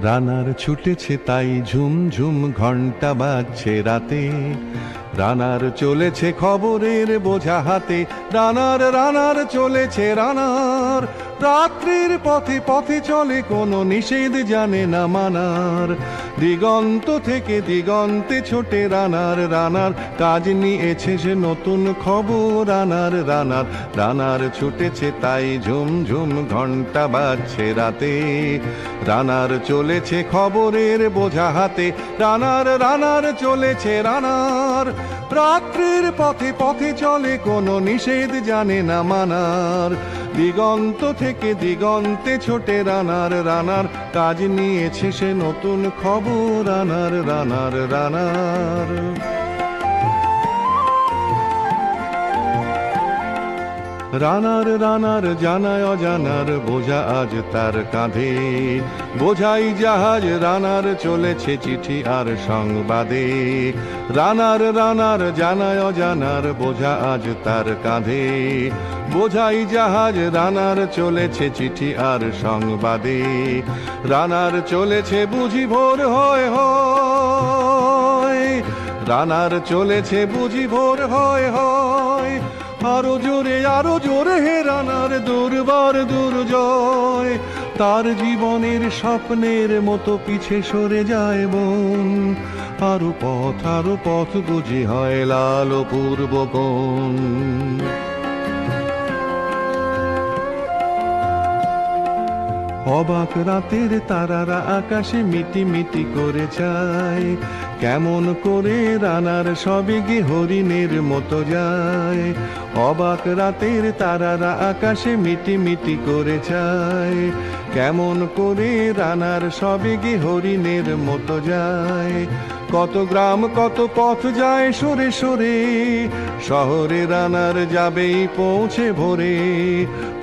রানার ছুটেছে তাই ঝুম ঝুম ঘন্টা বাজছে রাতে, রানার চলেছে খবরের বোঝা হাতে, রানার রানার চলেছে রানার, রাত্রির পথে পথে চলে কোনো নিষেধ জানে না মানার, দিগন্ত থেকে দিগন্তে ছোটে রানার, রানার কাজ নিয়েছে সে নতুন খবর, রানার রানার রানার ছুটেছে তাই ঝুম ঝুম ঘন্টা বাজছে রাতে, রানার চলেছে খবরের বোঝা হাতে, রানার রানার চলেছে রানার, রাত্রির পথে পথে চলে কোনো নিষেধ জানে না মানার, দিগন্ত থেকে দিগন্তে ছোটে রানার, রানার কাজ নিয়েছে সে নতুন খবর, রানার রানার রানার। রানার রানার জানায় অজানার বোঝা আজ তার কাঁধে, বোঝাই জাহাজ রানার চলেছে চিঠি আর সংবাদে, রানার রানার জানায় অজানার বোঝা আজ তার কাঁধে, বোঝাই জাহাজ রানার চলেছে চিঠি আর সংবাদে, রানার চলেছে বুঝি ভোর হয় হয়, রানার চলেছে বুঝি ভোর হয় হয়, আরো জোরে হে রানার দুর্বার দুর্জয়, তার জীবনের স্বপ্নের মতো পিছে সরে যায় বন, আরো পথ বুঝি হয় লাল পূর্ব কোণ। অবাক রাতের তারারা আকাশে মিটি মিটি করে যায়, কেমন করে রানার সবেগে হরিণের মতো যায়, অবাক রাতের তারারা আকাশে মিটি মিটি করে যায়, কেমন করে রানার সবেগে হরিণের মতো যায়, কত গ্রাম কত পথ যায় সরে সরে, শহরে রানার যাবেই পৌঁছে ভোরে,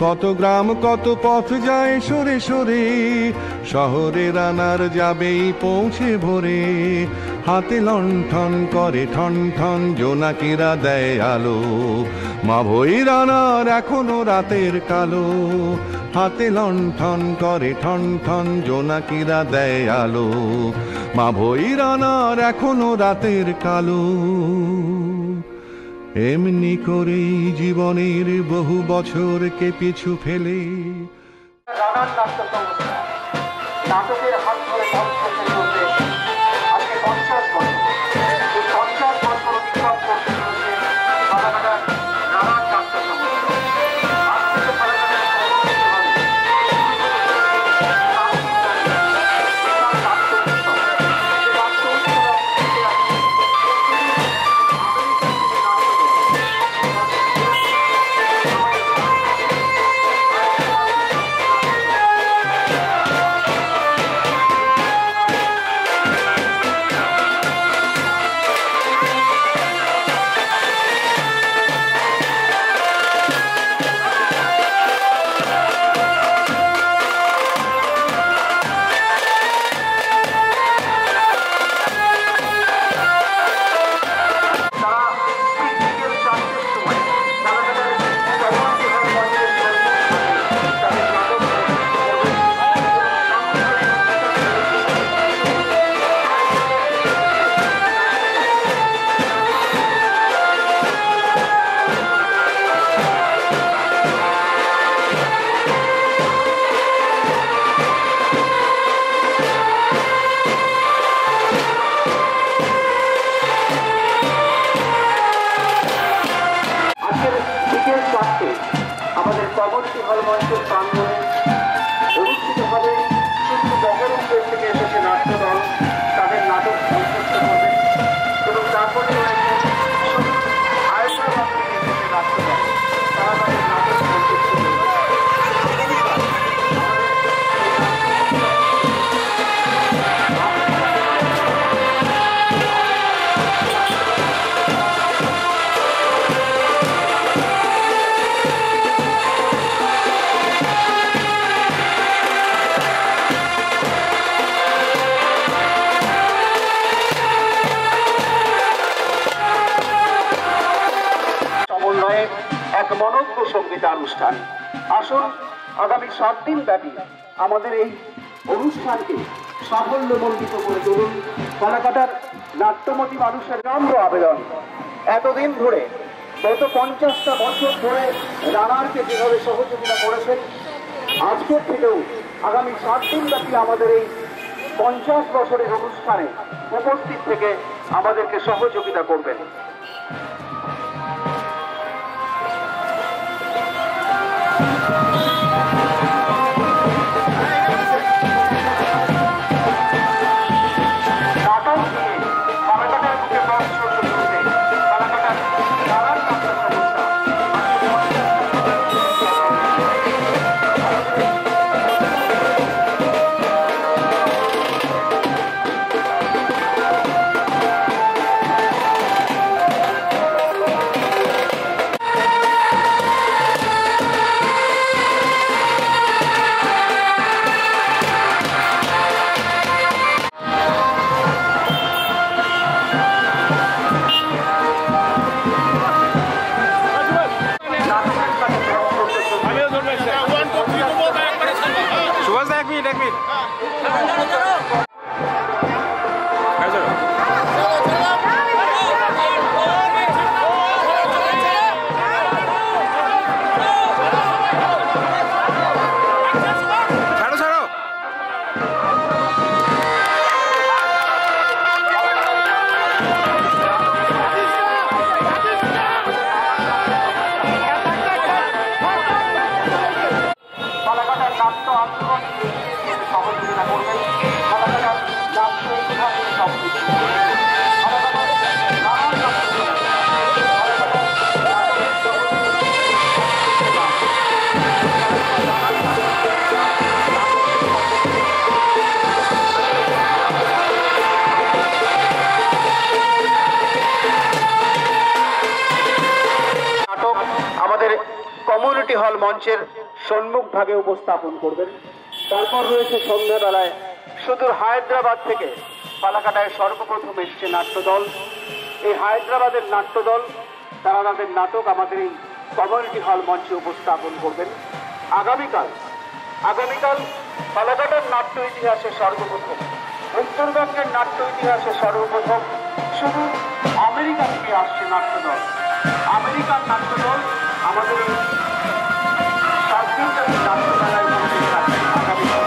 কত গ্রাম কত পথ যায় সরে সরে, শহরে রানার যাবেই পৌঁছে ভোরে, হাতে লণ্ঠন করে ঠন ঠন জোনাকিরা দেয় আলো, মা ভই রানার এখনো রাতের কালো, হাতে লণ্ঠন করে ঠন ঠন জোনাকিরা দেয় আলো, মা ভই রানার এখনো রাতের কালো। এমনি করেই জীবনের বহু বছরকে পিছু ফেলে রানার নাট্য সংস্থা নাটকের হাত ধরে আজকে 50 বছর, এই 50 বছর অতিক্রম করতে চলেছে ফালাকাটার রানার নাট্য সংস্থা। আজ থেকে ফালাকাটার আমাদের কবরটি হল মঞ্চের প্রাঙ্গণে অনুষ্ঠিত হবে শুধু বহরমপুর থেকে এসেছে নাট্যদল, তাদের নাটক মঞ্চস্থ করবে এবং তারপরে হায়দ্রাবাদ থেকে এসেছে নাট্যদল, তারা তাদের নাটক মঞ্চস্থ করবে। এক মনোজ্ঞ সঙ্গীতানুষ্ঠান। আসুন আগামী 7 দিন ব্যাপী আমাদের এই অনুষ্ঠানকে সাফল্যমণ্ডিত করে তুলুন। ফালাকাটার নাট্যমতী মানুষের নম্র আবেদন, এতদিন ধরে গত 50টা বছর ধরে রানারকে যেভাবে সহযোগিতা করেছেন, আজকের থেকেও আগামী 7 দিন ব্যাপী আমাদের এই 50 বছরের অনুষ্ঠানে উপস্থিত থেকে আমাদেরকে সহযোগিতা করবেন। কমিউনিটি হল মঞ্চের সম্মুখ ভাগে উপস্থাপন করবেন। তারপর রয়েছে সন্ধ্যাবেলায় সুদূর হায়দ্রাবাদ থেকে ফালাকাটায় সর্বপ্রথম এসছে নাট্যদল। এই হায়দ্রাবাদের নাট্যদল তারা তাদের নাটক আমাদের এই কমিউনিটি হল মঞ্চে উপস্থাপন করবেন। আগামীকাল ফালাকাটার নাট্য ইতিহাসে সর্বপ্রথম, উত্তরবঙ্গের নাট্য ইতিহাসে সর্বপ্রথম শুধু আমেরিকা থেকে আসছে নাট্যদল। আমেরিকার নাট্যদল আমাদের এই 7 দিনব্যাপী নাট্যমেলায় উপস্থিত থাকবেন আগামীকাল।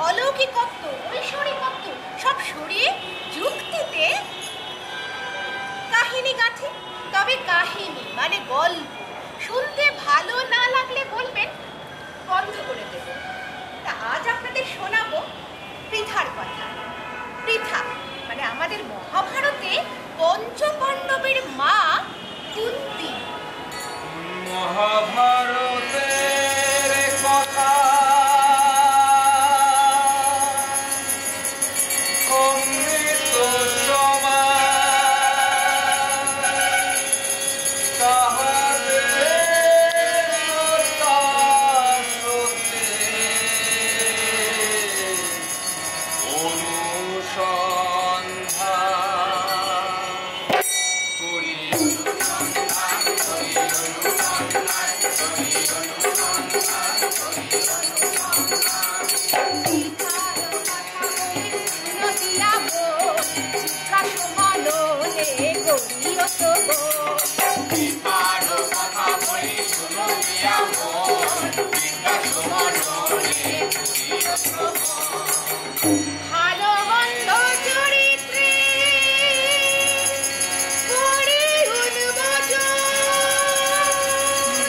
অলৌকিকত্ব, ঐশ্বরিকত্ব সব সরিয়ে যুক্তিতে কাহিনী গাঁথি। তবে কাহিনী মানে গল্প শুনতে ভালো না লাগলে বলবেন, বন্ধ করে দেব। তা আজ আপনাদের শোনাবো পৃথার কথা। পৃথা মানে আমাদের মহাভারতে পঞ্চপাণ্ডবের মা কুন্তী। মহাভারতের কথা অমৃত সমান, তাহাদের শ্রদ্ধা স্রোতে অনুসন্ধান করি। ভালো মন্দ চরিত্রে করি উন্মোচন।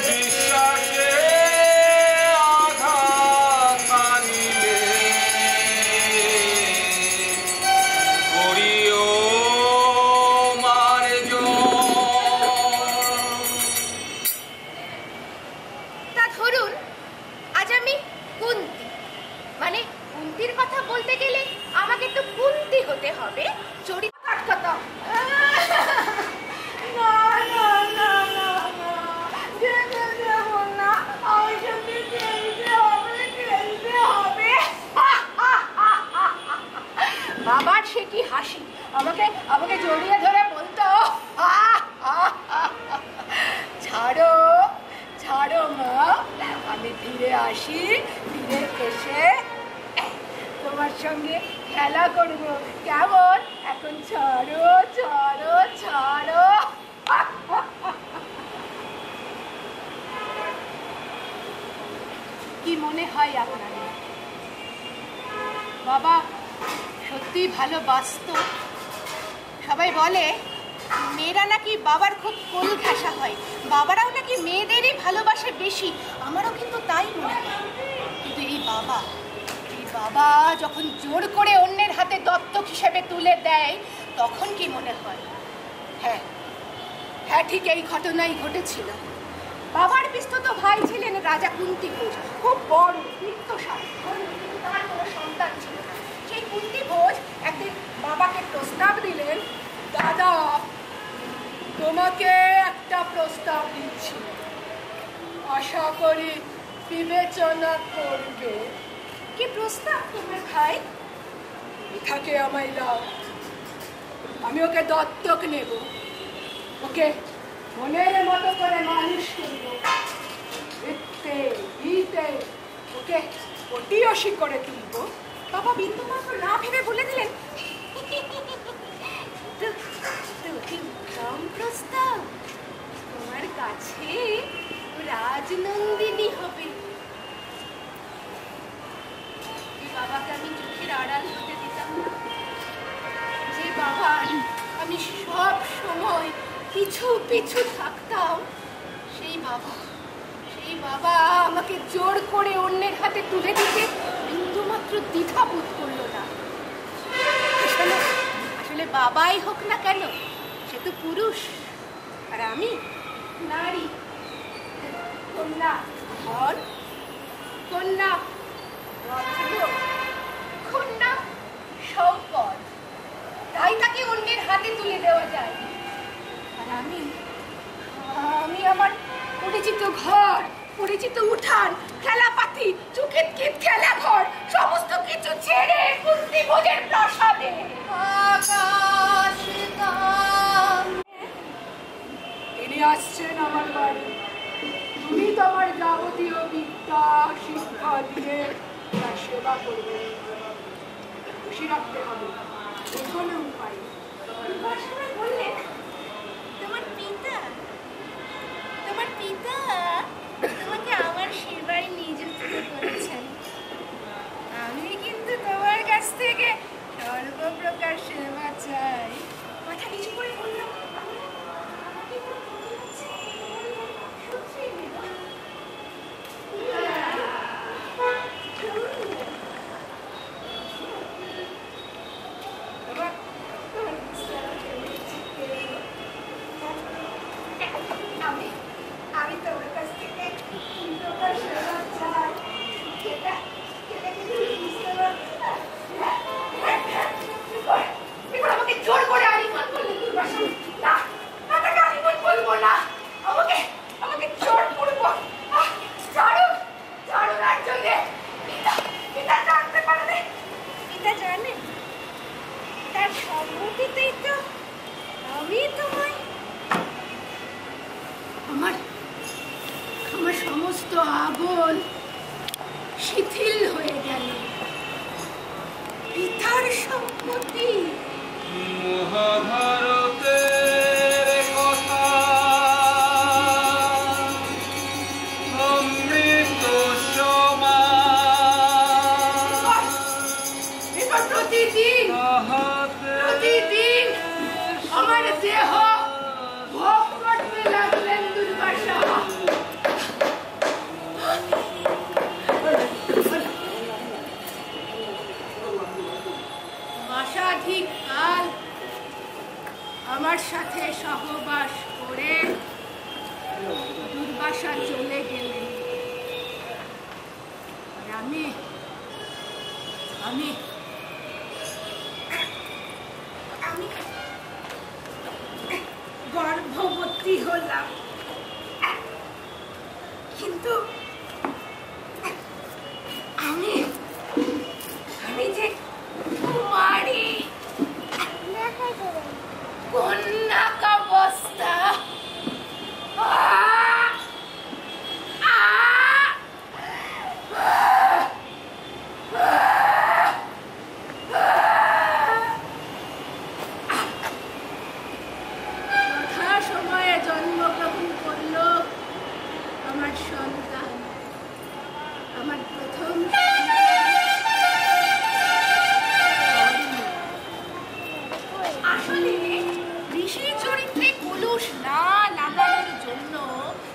বিশ্বাসে আঘাত আনিলে করিও মার্জন। তা ধরুন আজ আমি কুন্তী, মানে কুন্তির কথা বলতে গেলে আমাকে তো কুন্তী হতে হবে। চরিত্র কাটকাটা না না না না না, যেতে দেব না, আমার সাথে খেলতে হবে, খেলতে হবে। বাবার সে কি হাসি, আমাকে আমাকে জড়িয়ে ধরে বলতো, ছাড়ো ছাড়ো মা, আমি ফিরে আসি, ফিরে এসে তোমার সঙ্গে খেলা করবো, কেমন? এখন ছাড়ো ছাড়ো ছাড়ো। কি মনে হয় আপনাদের? বাবা সত্যি ভালোবাসতো? সবাই বলে মেয়েরা নাকি বাবার খুব কোল ঘেঁষা হয়, বাবারাও নাকি মেয়েদেরই ভালোবাসে বেশি। আমারও কিন্তু তাই মনে হয়। কিন্তু এই বাবা যখন জোর করে অন্যের হাতে দত্তক হিসেবে তুলে দেয়, তখন কি মনে হয়? হ্যাঁ হ্যাঁ, ঠিক এই ঘটনাই ঘটেছিল। বাবার বিস্তৃত ভাই ছিলেন রাজা কুন্তী ভোজ, খুব বড় বৃত্তশালী, কিন্তু তার কোনো সন্তান ছিল না। সেই কুন্তী ভোজ একদিন বাবাকে প্রস্তাব দিলেন, দাদা তোমাকে একটা প্রস্তাব দিচ্ছি, আশা করি বিবেচনা করবে। কি প্রস্তাব তোমার ভাই? পৃথাকে আমায় দাও, আমি ওকে দত্তক নেব, ওকে মনের মতো করে মানুষ করব, এতে ইতে ওকে অতিয়সী করে তুলব। বাবা বিন্দুমাত্র না ভেবে বলে দিলেন, প্রস্তাব তোমার কাছে রাজনন্দিনী হবে। বাবাকে আমি চোখের আড়াল হতে দিতাম না। যে বাবার আমি সব সময় পিছু পিছু থাকতাম, সেই বাবা আমাকে জোর করে অন্যের হাতে তুলে দিতে বিন্দুমাত্র দ্বিধা বোধ করলো না। আসলে বাবাই হোক না কেন, সে তো পুরুষ আর আমি নারী। কন্যা ধন, কন্যা রত্ন, কন্যা সম্পদ, তাই তাকে অন্যের হাতে তুলে দেওয়া যায়। আর আমি আমার পরিচিত ঘর, পরিচিত উঠান, খেলাপাতি, চুকিতকিত খেলা ঘর সমস্ত কিছু ছেড়ে কুন্তী ভোজের প্রাসাদে আকাশ তিনি আসছেন আমার বাড়ি। তুমি তোমার যাবতীয় বিদ্যা শিক্ষা দিয়ে তার সেবা করবে, খুশি রাখতে হবে, কোনো উপায়। বললেন তোমার পিতা তোমাকে আমার সেবায় নিযুক্ত করেছেন, আমি কিন্তু অতীতেই তো আমি তোমায় আমার আমার সমস্ত আগল শিথিল হয়ে গেল। পিতার সম্পত্তি মহাভারতের কথা অমৃত সমান এবার প্রতিদিন আমার দেহ ভোগ করতে লাগলেন দুর্বাসা। মাসাধিক কাল আমার সাথে সহবাস করে দুর্বাসা চলে গেলেন। আর আমি আমি আমি গর্ভবতী হলাম, কিন্তু আমি আমি যে কুমারী কন্যাকাবস্থা। সময়ে জন্মগ্রহণ করল আমার সন্তান, আমার প্রথম আসলে ঋষি চরিত্রে কলুষ না লাগানোর জন্য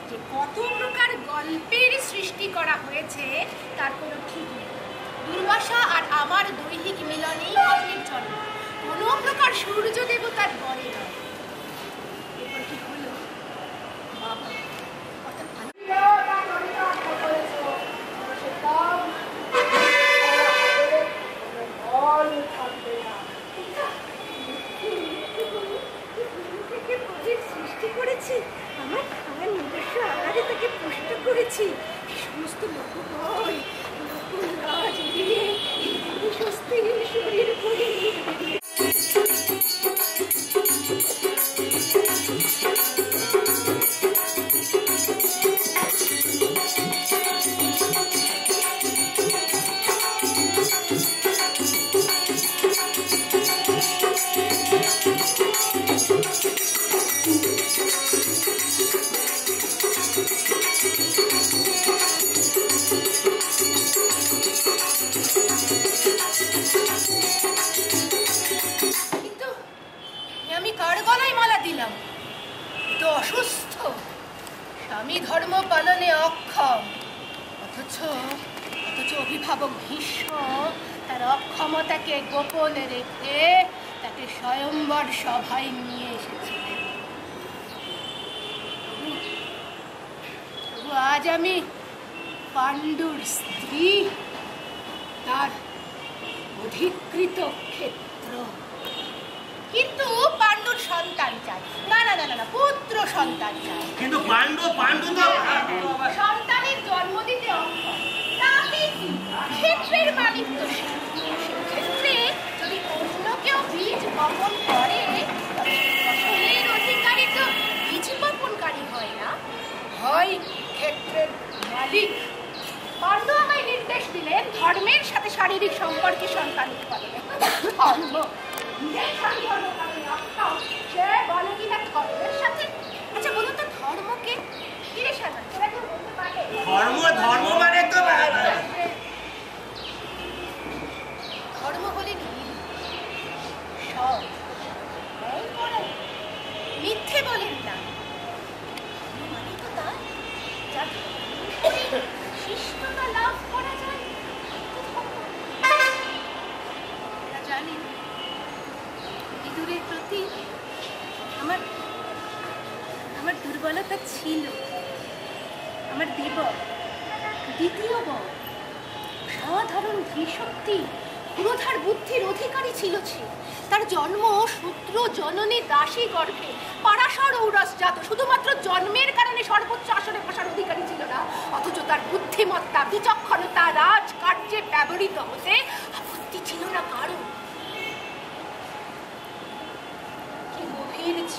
যে কত প্রকার গল্পের সৃষ্টি করা হয়েছে তার কোনো ঠিক নেই। দুর্বাসা আর আমার দৈহিক মিলনেই কর্ণের জন্ম, কোনো প্রকার সূর্য দেবতার বলে নয়। এরপর কি হলো বাবা অর্থাৎ সৃষ্টি করেছি, আমার আমার নিজস্ব আকারে তাকে পুষ্ট করেছি। সমস্ত লোকবল রাজ দিয়ে স্বস্তির শরীর করে অসুস্থ, স্বামী ধর্ম পালনে অক্ষম, অথচ অভিভাবক ভীষ্ম তার অক্ষমতাকে গোপনে রেখে তাকে স্বয়ম্বর সভায় নিয়ে এসেছিলেন। তবু আজ আমি পাণ্ডুর স্ত্রী, তার অধিকৃত ক্ষেত্র, কিন্তু পাণ্ডুর সন্তান চাই। না না না না, পুত্র সন্তান চাই। কিন্তু পাণ্ডু তো সন্তানের জন্ম দিতে অক্ষম, তাতে কি ক্ষেত্রের মালিক তো সেক্ষেত্রে যদি অন্য কেউ বীজ বপন করে তবে ফসলের অধিকারী তো বীজ বপনকারী হয় না, হয় ক্ষেত্রের মালিক। পাণ্ডু আমায় নির্দেশ দিলেন ধর্মের সাথে শারীরিক সম্পর্কে সন্তান উৎপাদনে। ধর্ম সে বলে কিনা ধর্মের সাথে। আচ্ছা বলুন তো ধর্মকে কিরে সাধন তোরা কেউ বলতে পারে? ধর্ম মানে তো ধর্ম হলে সৎ, মিথ্যে বলেন না, মানে তো তা যার শিষ্টতা লাভ করা যায়। জানেন বিদুরের প্রতি আমার দুর্বলতা ছিল। আমার দেব দ্বিতীয় বর সাধারণ ধীশক্তি ক্ষুরধার বুদ্ধির অধিকারী ছিল সে। তার জন্ম শূদ্র জননী দাসী গর্ভে, পারাশর ঔরস জাত, শুধুমাত্র জন্মের কারণে সর্বোচ্চ আসনে বসার অধিকারী ছিল না, অথচ তার বুদ্ধিমত্তা বিচক্ষণতা রাজকার্যে ব্যবহৃত হতে আপত্তি ছিল না কারণ। বীর্য।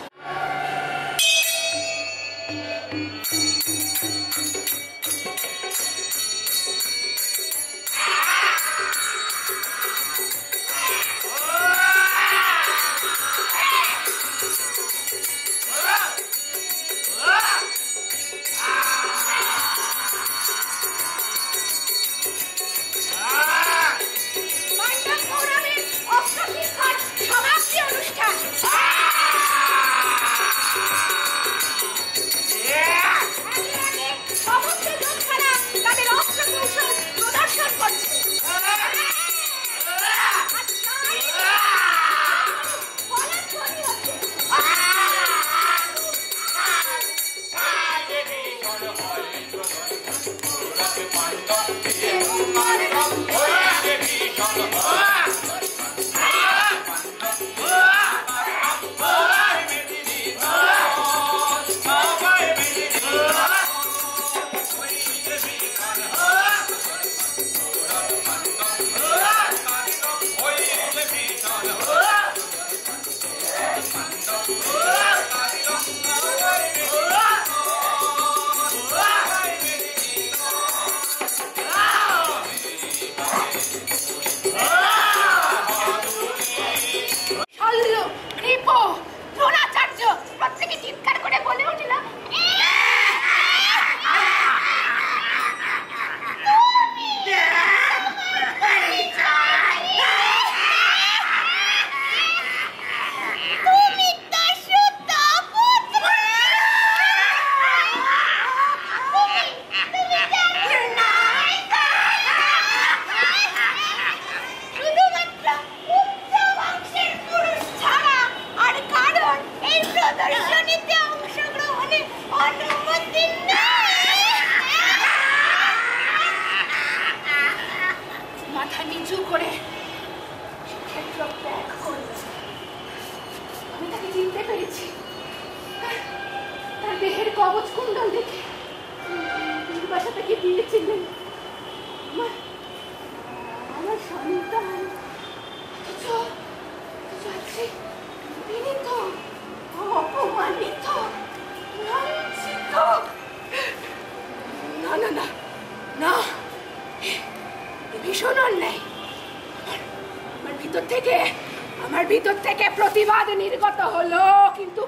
আমার ভিতর থেকে প্রতিবাদ নির্গত হলো, কিন্তু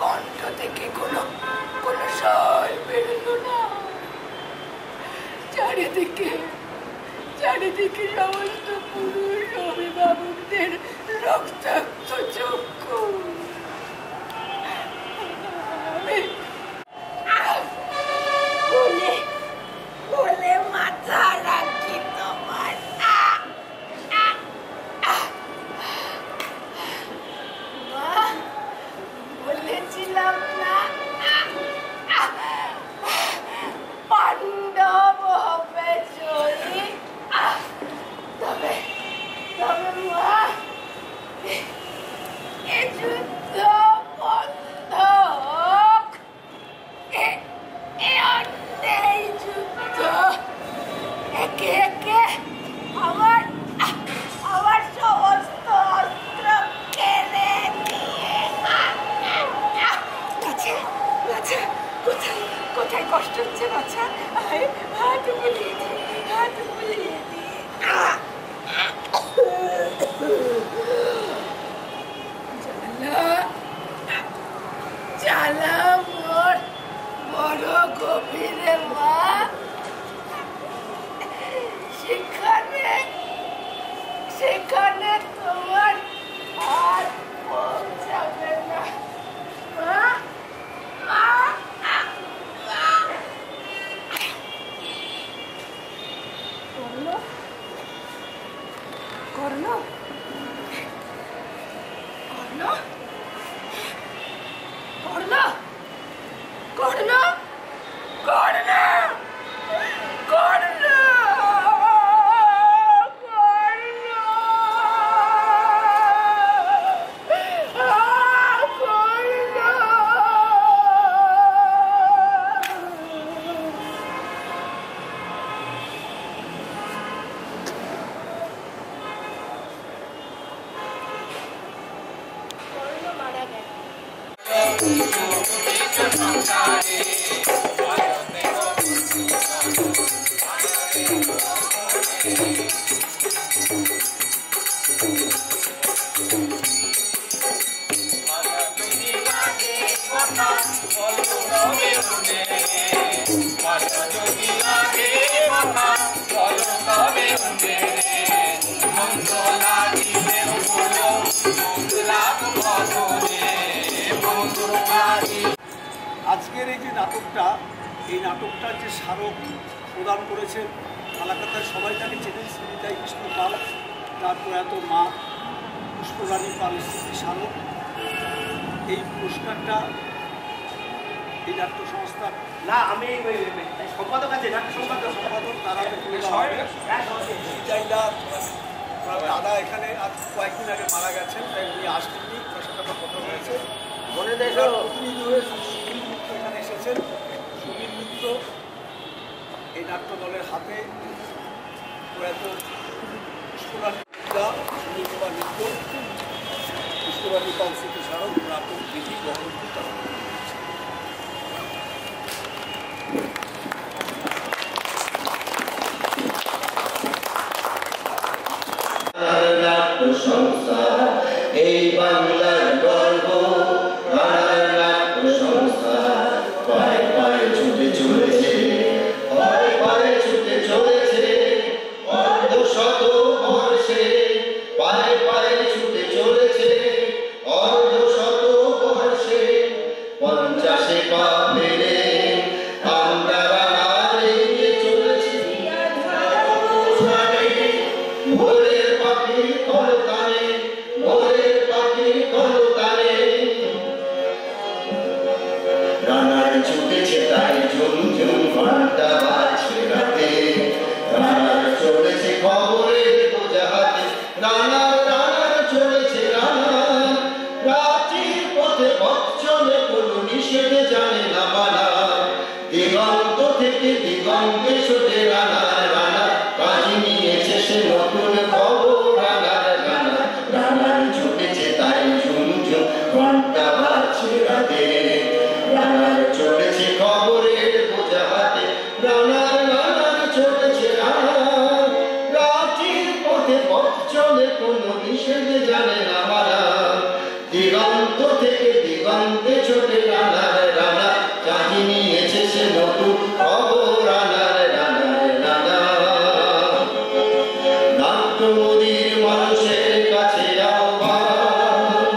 কণ্ঠ থেকে কোনো স্বর বেরোলো না। চারিদিকে সমস্ত পুরুষ অভিভাবকদের রক্তাক্ত চক্ষু। বলে মাথা রাখি তোমার, বলেছিলাম না পাণ্ডব হবে জয়ী। তবে মা, এ যুদ্ধ বন্ধ হোক। এ অন্যায় যুদ্ধ একে একে আমার সমস্ত অস্ত্র কেড়ে নিয়ে। কোথায় কষ্ট হচ্ছে বাচ্চা? হাত বুলিয়ে দি। জ্বালা মোর বড় গভীরে মা, সেখানে তোমার হাত পৌঁছাবে না। কর্ণ আজকের এই যে নাটকটা, এই নাটকটার যে স্মারক প্রদান করেছেন কলকাতার সবাই তাকে চেনেন, শ্রীনিতাই কৃষ্ণ পাল, তার প্রয়াত মা পুষ্পরানী পাল স্মৃতি স্মারক। এই পুরস্কারটা এই নাট্য সংস্থার না আমি সম্পাদক আছে নাট্য সম্পাদক তারা তুলে দেওয়া হবে। শ্রীনিতাইদা দাদা এখানে আজ কয়েকদিন আগে মারা গেছেন, তাই উনি আসতেননি, তার সাথে আমার কথা হয়েছে। প্রতিনিধি হয়ে সুবীর মিত্র এখানে এসেছেন। সুবীর মিত্র এই নাট্য দলের হাতে প্রয়াত পুষ্পরানী সুনীল কুমার মিত্র, পুষ্পরানী পাল স্মৃতি স্মারক নাটক বিধি বহন করতে হবে। এই বাংলার গর্ব রানার নাট্য সংস্থা পায়ে পায়ে ছুটে চলেছে, পায়ে পায়ে ছুটে চলেছে অর্ধশত বর্ষে, পায়ে পায়ে ছুটে চলেছে অর্ধশত বর্ষে। 50 পা ফেলে আমরা রানার এগিয়ে চলেছি ভোরের পাখি কলতানে, ভোরের পাখি কলতানে। রানার ছুটেছে তাই ঝুমঝুম ঘন্টা বাজছে রাতে, রানার চলেছে খবরের বোঝা হাতে, রানার রানার চলেছে রানার। প্রাচীর পথে পথ চলে কোনো নিষেধ জানে না মানা, দিগন্ত থেকে দিগন্তে ছোটে রানার রানার। কাজে নিয়েছে সে নতুন খবর রানার রানার, রানার ছুটেছে তাই ঝুমঝুম ঘন্টা বাজছে রাতে, রানার চলেছে খবরের বোঝা হাতে, রানার রানার চলেছে রানার। প্রাচীর পথে পথ চলে কোনো নিষেধ জানে না মানা, দিগন্ত থেকে দিগন্তে ছোটে রানার রানার। কাজে নিয়েছে সে নতুন খবর রানার রানার রানার। নাট্যমোদীর মানুষের কাছে আহ্বান,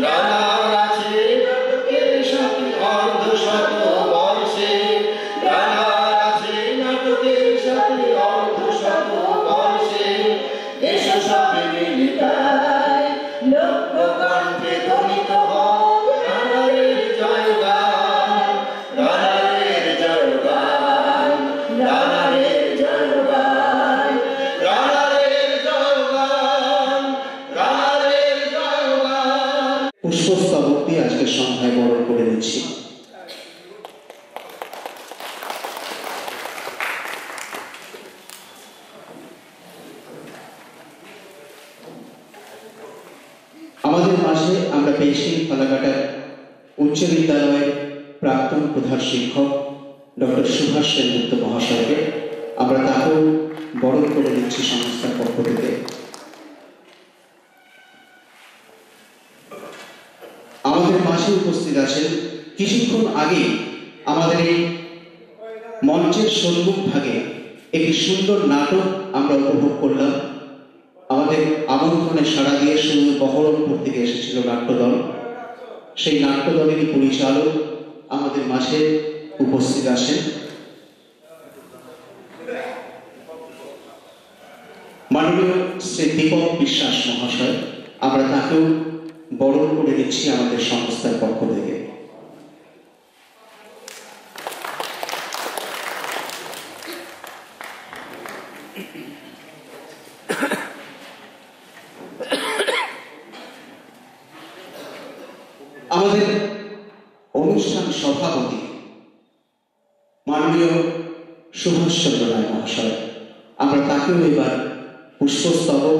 রানার আছে নাটকের সাথে অর্ধশত বর্ষে, রানার আছে নাটকের সাথে অর্ধশত বর্ষে। এসো সবে মিলে তাই লক্ষ কণ্ঠে ধ্বনিত হোক রানারের জয়গান, রানারের জয়গান, রানারের জয়গান, রানারের জয়গান, রানারের জয়গান। পুষ্পস্তবকটি আজকে সন্ধ্যায় বরণ করে নিচ্ছি। আমাদের মাঝে আমরা পেয়েছি ফালাকাটার উচ্চ বিদ্যালয়ের প্রাক্তন প্রধান শিক্ষক ডক্টর সুভাষ সেনগুপ্ত মহাশয়কে। আমরা তাকেও বরণ করে নিচ্ছি সংস্থার পক্ষ থেকে। আমাদের মাঝে উপস্থিত আছেন কিছুক্ষণ আগে আমাদের এই মঞ্চের সম্মুখ ভাগে একটি সুন্দর নাটক আমরা উপভোগ করলাম। আমাদের আমন্ত্রণে সাড়া দিয়ে সুন্দর বহরমপুর থেকে এসেছিল নাট্যদল, সেই নাট্যদলেরই পরিচালক আমাদের মাঝে উপস্থিত আছেন। মাননীয় শ্রী দীপক বিশ্বাস মহাশয়, আমরা তাকেও বরণ করে নিচ্ছি আমাদের সংস্থার পক্ষ থেকে। আমাদের অনুষ্ঠান সভাপতি মাননীয় সুভাষচন্দ্র রায় মহাশয়, আমরা তাকেও এবার পুষ্পস্তবক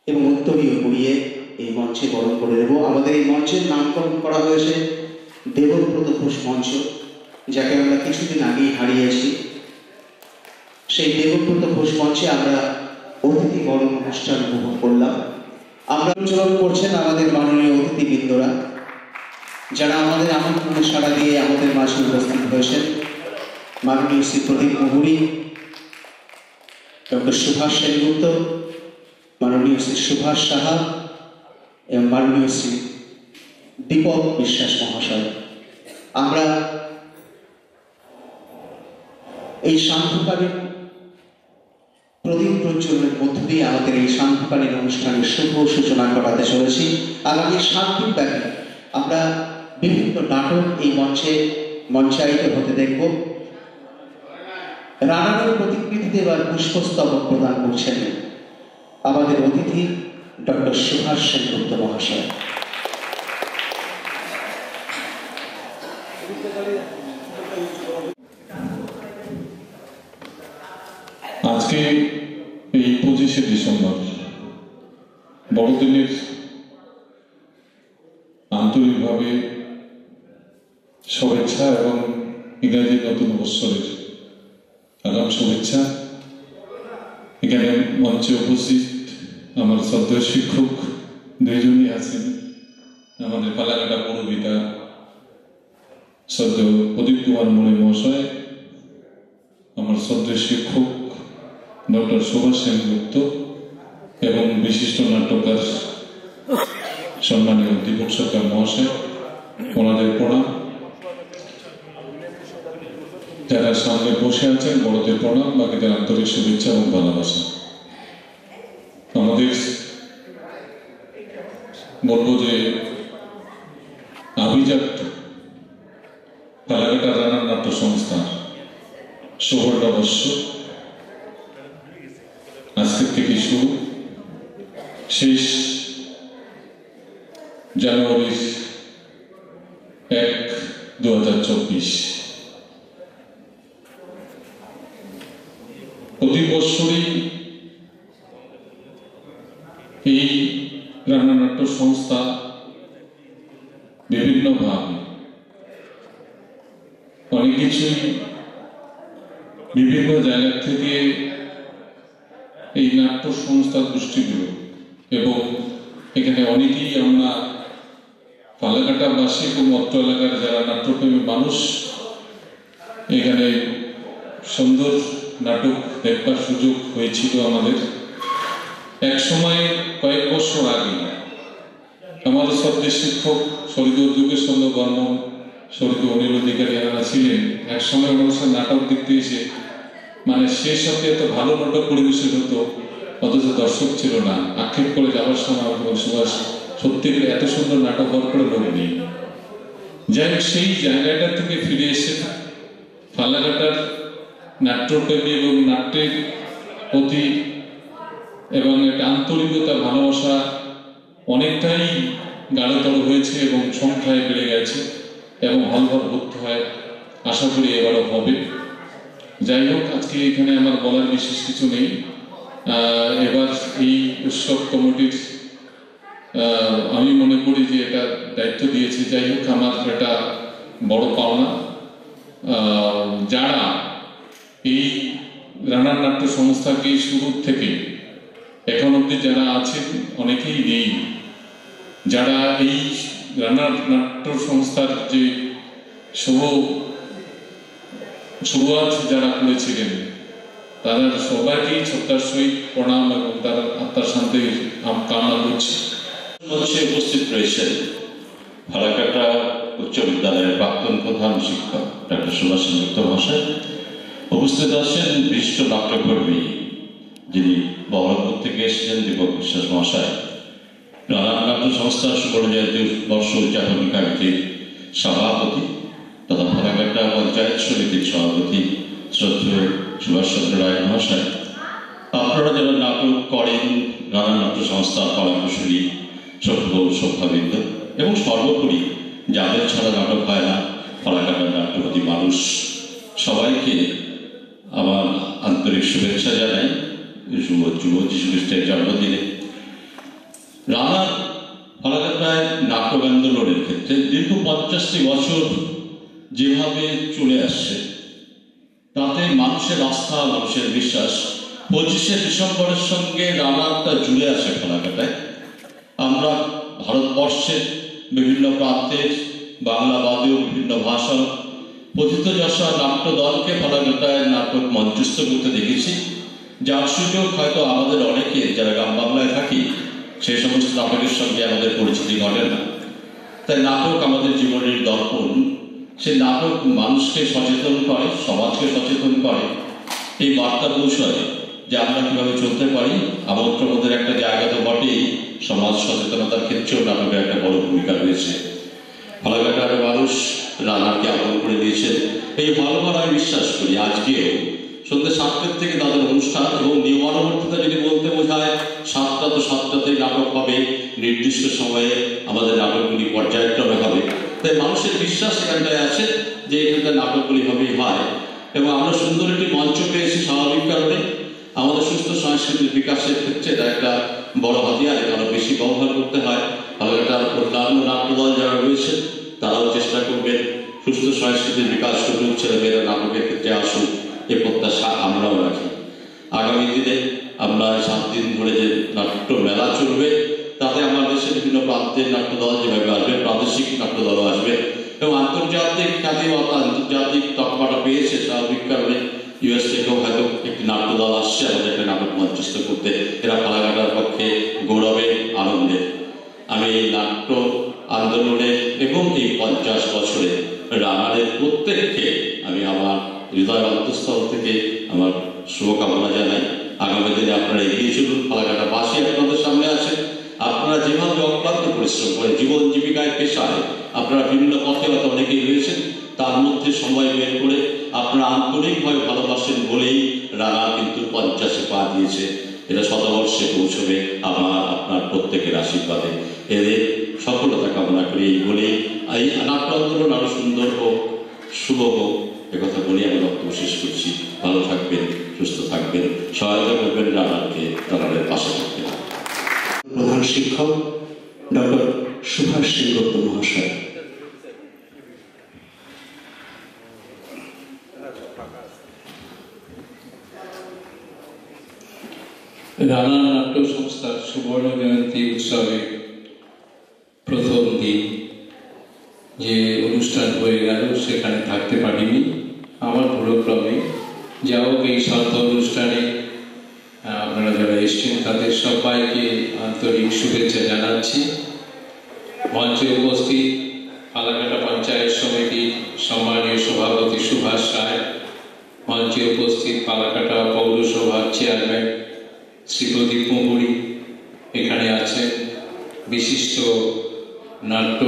এবং উত্তরীয় পরিয়ে এই মঞ্চে বরণ করে দেব। আমাদের এই মঞ্চের নামকরণ করা হয়েছে দেবব্রত ঘোষ মঞ্চ, যাকে আমরা কিছুদিন আগেই হারিয়েছি। সেই দেবব্রত ঘোষ মঞ্চে আমরা অতিথি বরণ অনুষ্ঠান উপভোগ করলাম। আমরা উজ্জ্বলন করছেন আমাদের মাননীয় অতিথিবৃন্দরা, যারা আমাদের আমন্ত্রণে সাড়া দিয়ে আমাদের মাঝে উপস্থিত হয়েছেন। মাননীয় শ্রী প্রদীপ মুহুরী, ডক্টর সুভাষ সেনগুপ্ত, মাননীয় শ্রী সুভাষ সাহা এবং মাননীয় শ্রী দীপক বিশ্বাস মহাশয়। আমরা এই সান্ধ্যকালীন প্রদীপ প্রজ্বলনের মধ্য দিয়ে আমাদের এই সান্ধ্যকালীন অনুষ্ঠানের শুভ সূচনা করাতে চলেছি। আগামী 7 দিন ব্যাপী আমরা বিভিন্ন নাটক এই মঞ্চায়িত হতে দেখব। রানারের প্রতিকৃতিতে এবার পুষ্পস্তবক প্রদান করছেন আমাদের অতিথি ডক্টর সুভাষ সেনগুপ্ত মহাশয়। আজকে এই 25শে ডিসেম্বর বড়দিনের আন্তরিকভাবে শুভেচ্ছা এবং ইংরেজি নতুন বৎসরের আগাম শুভেচ্ছা। এখানে মঞ্চে উপস্থিত আমার শ্রদ্ধেয় শিক্ষক দুইজনই আছেন, আমাদের পালাঘাটা পৌরপিতা শ্রদ্ধেয় প্রদীপ কুমার মুনি মহাশয়, আমার শ্রদ্ধেয় শিক্ষক ডক্টর সুভাষ সেনগুপ্ত এবং বিশিষ্ট নাট্যকার সম্মানীয় দীপক সরকার মহাশয়, ওনাদের প্রণাম। যারা সামনে বসে আছেন বড়দের প্রণাম, বাকিদের আন্তরিক শুভেচ্ছা এবং ভালোবাসা। আমাদের বলবো যে আভিজাত পালাঘাটা রানার নাট্য সংস্থা সুবর্ণবর্ষ আজকের থেকে শুরু, শেষ জানুয়ারি 1, 2024। প্রতি বৎসরই এই রানা নাট্য সংস্থা বিভিন্নভাবে অনেক কিছুই বিভিন্ন জায়গা থেকে এই নাট্য সংস্থা গোষ্ঠীগুলো, এবং এখানে অনেকেই আমরা পালাঘাটাবাসী এবং অত্র এলাকার যারা নাট্যপ্রেমী মানুষ এখানে সুন্দর নাটক দেখবার সুযোগ হয়েছিল আমাদের। এক সময় কয়েক বছর আগে আমার শ্রদ্ধেয় শিক্ষক শরীদুল যোগেশচন্দ্র বর্মন, শরীদুল অনিল অধিকারী এনারা ছিলেন। এক সময় অনুষ্ঠান নাটক দেখতে এসে মানে সেই সাথে এত ভালো নাটক পরিবেশন হতো, অথচ দর্শক ছিল না। আক্ষেপ করে যাওয়ার সময় সুভাষ সত্যি করে এত সুন্দর নাটক হওয়ার করে লোক নেই। যাই হোক, সেই জায়গাটা থেকে ফিরে এসে পালাঘাটার নাট্যপ্রেমী এবং নাট্যের প্রতি এবং একটা আন্তরিকতা ভালোবাসা অনেকটাই গাঢ়তর হয়েছে এবং সংখ্যায় বেড়ে গেছে এবং হলভর ভর্তি হয়, আশা করি এবারও হবে। যাই হোক, আজকে এখানে আমার বলার বিশেষ কিছু নেই। এবার এই উৎসব কমিটির আমি মনে করি যে এটা দায়িত্ব দিয়েছে। যাই হোক, আমার এটা বড় পাওনা। যারা এই রানার নাট্য সংস্থাকে শুরু থেকে এখন অব্দি যারা আছেন অনেকেই নেই, যারা এই রানার নাট্য সংস্থার যে শুরুয়াত যারা করেছিলেন তারা সবাইকেই শ্রদ্ধার সহিত প্রণাম এবং তার আত্মার শান্তি কামনা করছি। মঞ্চে উপস্থিত রয়েছেন পালাঘাটা উচ্চ বিদ্যালয়ের প্রাক্তন প্রধান শিক্ষক ডক্টর সুভাষ সেনগুপ্ত মহাশয়। উপস্থিত আছেন বিশিষ্ট নাট্যকর্মী যিনি বহরমপুর থেকে এসেছেন দীপক বিশ্বাস মহাশয়, রানার নাট্য সংস্থা সুবর্ণজয়ন্তী বর্ষ উদযাপনী কমিটির সভাপতি তথা পালাঘাটা পঞ্চায়েত সমিতির সভাপতি শ্রদ্ধেয় সুভাষচন্দ্র রায় মহাশয়। আপনারা যারা নাটক করেন রানার নাট্য সংস্থার কলাকুশলী সভ্যবৃন্দ এবং সর্বোপরি যাদের ছাড়া নাটক হয় না পালাঘাটার নাট্যপতি মানুষ, সবাইকে আমার আন্তরিক শুভেচ্ছা জানাই যুব যীশু খ্রিস্টের জন্মদিনে। রানার পালাঘাটায় নাটক আন্দোলনের ক্ষেত্রে দীর্ঘ 50টি বছর যেভাবে চলে আসছে তাতে মানুষের আস্থা, মানুষের বিশ্বাস 25শে ডিসেম্বরের সঙ্গে রানারটা জুড়ে আসে পালাঘাটায়। আমরা ভারতবর্ষের বিভিন্ন প্রান্তের বাংলা বাদেও বিভিন্ন ভাষা পথিত যশা নাট্য দলকে পালাঘাটায় নাটক মঞ্চস্থ করতে দেখেছি, যার সুযোগ হয়তো আমাদের অনেকে যারা গ্রাম বাংলায় থাকি সেই সমস্ত নাটকের সঙ্গে আমাদের পরিচিতি ঘটে না। তাই নাটক আমাদের জীবনের দর্পণ, সে নাটক মানুষকে সচেতন করে, সমাজকে সচেতন করে এই বার্তা কৌশলে যে আমরা কিভাবে চলতে পারি। আমোদ একটা জায়গা তো বটেই, সমাজ সচেতনতার ক্ষেত্রেও নাটকের একটা বড় ভূমিকা রয়েছে। ফালাকাটার মানুষ রানারকে আপন করে দিয়েছেন, এই ভালোভাবে আমি বিশ্বাস করি আজকেও সন্ধ্যে 7টার থেকে তাদের অনুষ্ঠান এবং নিয়মানুবর্তিতা যদি বলতে বোঝায় 7টা তো 7টাতেই নাটক হবে, নির্দিষ্ট সময়ে আমাদের নাটকগুলি পর্যায়ক্রমে হবে। তাই মানুষের বিশ্বাস এখানটায় আছে যে এখানটায় নাটকগুলি হবেই হয়। এবং আমরা সুন্দর একটি মঞ্চ পেয়েছি স্বাভাবিক কারণে। আমাদের সুস্থ সংস্কৃতির বিকাশের ক্ষেত্রে এটা একটা বড় হাতিয়ার, আরো বেশি ব্যবহার করতে হয়। ফালাকাটার অন্যান্য নাট্যদল যারা রয়েছে তারাও চেষ্টা করবেন সুস্থ সংস্কৃতির বিকাশ সুযোগ ছেলেমেয়েরা নাটকের ক্ষেত্রে আসুক, এ প্রত্যাশা আমরাও রাখি। আগামী দিনে আমরা 7 দিন ধরে যে নাট্য মেলা চলবে তাতে আমার দেশের বিভিন্ন প্রান্তের নাট্যদল যেভাবে আসবে, প্রাদেশিক নাট্যদলও আসবে এবং আন্তর্জাতিক খ্যাতি বা আন্তর্জাতিক তকমাটা পেয়েছে স্বাভাবিক কারণে ইউএস থেকেও হয়তো একটি নাট্যদল আসছে আমাদের একটা নাটক মঞ্চস্থ করতে। এরা ফালাকাটার পক্ষে গৌরবের, আনন্দের। আমি এই নাট্য আন্দোলনে এবং এই 50 বছরে রানারের প্রত্যেককে আমি আমার হৃদয় অন্তঃস্থল থেকে আমার শুভকামনা জানাই। আগামী দিনে আপনারা এগিয়ে চলুন, ফালাকাটা বাসী আপনাদের সামনে আছে। আপনারা যেভাবে অক্লান্ত পরিশ্রম করে জীবন জীবিকায় পেশায় আপনারা বিভিন্ন পথে হয়তো অনেকেই রয়েছেন, তার মধ্যে সময় বের করে আপনারা আন্তরিকভাবে ভালোবাসেন বলেই রানা কিন্তু 50-এ পা দিয়েছে। এটা শতবর্ষে পৌঁছবে আমার আপনার প্রত্যেকের আশীর্বাদে। এদের সফলতা কামনা করি এই বলেই এই নাট্য আন্দোলন আরো সুন্দর হোক, শুভ হোক, একথা বলে আমি বক্তব্য শেষ করছি। ভালো থাকবেন, সুস্থ থাকবেন, সহায়তা করবেন রানারকে, রানারের পাশে থাকবেন। প্রধান শিক্ষক ডক্টর সুভাষ সেনগুপ্ত মহাশয়। রানা নাট্য সংস্থার সুবর্ণ জয়ন্তী উৎসবে প্রথম দিন যে অনুষ্ঠান হয়ে গেল সেখানে থাকতে পারিনি আমার ভুলক্রমে। যা হোক এই শান্ত অনুষ্ঠানে আপনারা যারা এসছেন তাদের সবাইকে আন্তরিক শুভেচ্ছা জানাচ্ছি। মঞ্চে উপস্থিত ফালাকাটা পঞ্চায়েত সমিতির সম্মানীয় সভাপতি সুভাষ রায়, মঞ্চে উপস্থিত ফালাকাটা পৌরসভার চেয়ারম্যান শ্রী প্রদীপ মুহুরী এখানে আছেন, বিশিষ্ট নাট্য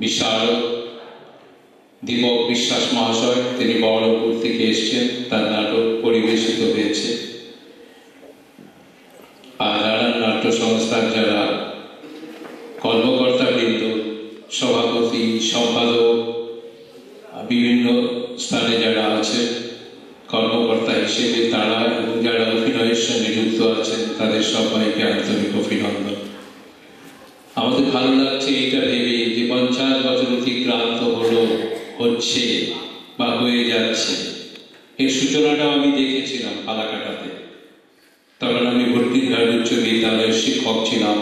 বিশারদ দীপক বিশ্বাস মহাশয়, তিনি বহরমপুর থেকে এসছেন, তার নাটক পরিবেশিত হয়েছে। আর রানার নাট্য সংস্থার যারা কর্মকর্তাবৃন্দ, সভাপতি, সম্পাদক, বিভিন্ন স্থানে যারা আছে কর্মকর্তা হিসেবে তারা এবং যারা অভিনয়ের সঙ্গে যুক্ত আছেন তাদের সবাইকে আন্তরিক অভিনন্দন। আমাদের ভালো লাগছে এটা ভেবে যে 50 বছর অতিক্রান্ত হচ্ছে বা হয়ে যাচ্ছে। এর সূচনাটাও আমি দেখেছিলাম ফালাকাটাতে, তখন আমি ভর্তিঘাট উচ্চ বিদ্যালয়ের শিক্ষক ছিলাম।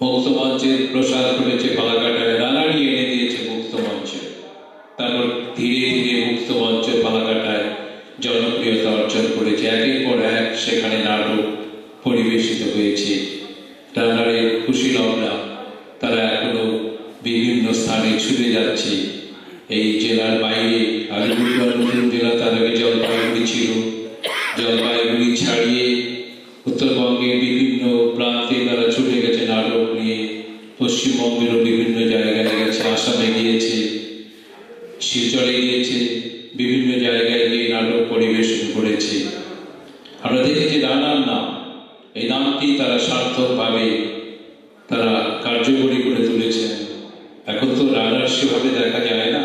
মুক্তমঞ্চের প্রসার করেছে ফালাকাটায়, রানারই এনে দিয়েছে মুক্তমঞ্চে। তারপর ধীরে ধীরে মুক্তমঞ্চ ফালাকাটায় জনপ্রিয়তা অর্জন করেছে, একের পর এক সেখানে নাটক পরিবেশিত হয়েছে। রানারের কুশীলবরা তারা এখনো বিভিন্ন স্থানে ছুটে যাচ্ছে। এই জেলার বাইরে আলিপুরদুয়ার নতুন জেলা, তার আগে জলপাইগুড়ি ছিল, জলপাইগুড়ি ছাড়িয়ে উত্তরবঙ্গের বিভিন্ন প্রান্তে তারা ছুটে গেছে নাটক নিয়ে। পশ্চিমবঙ্গেরও বিভিন্ন জায়গায় গেছে, আসামে গিয়েছে, শিলচরে গিয়েছে, বিভিন্ন জায়গায় গিয়ে নাটক পরিবেশন করেছে। আমরা দেখেছি রানার নাম, এই নামটি তারা সার্থকভাবে তারা কার্যকরী করে তুলেছেন। এখন তো রানার সেভাবে দেখা যায় না।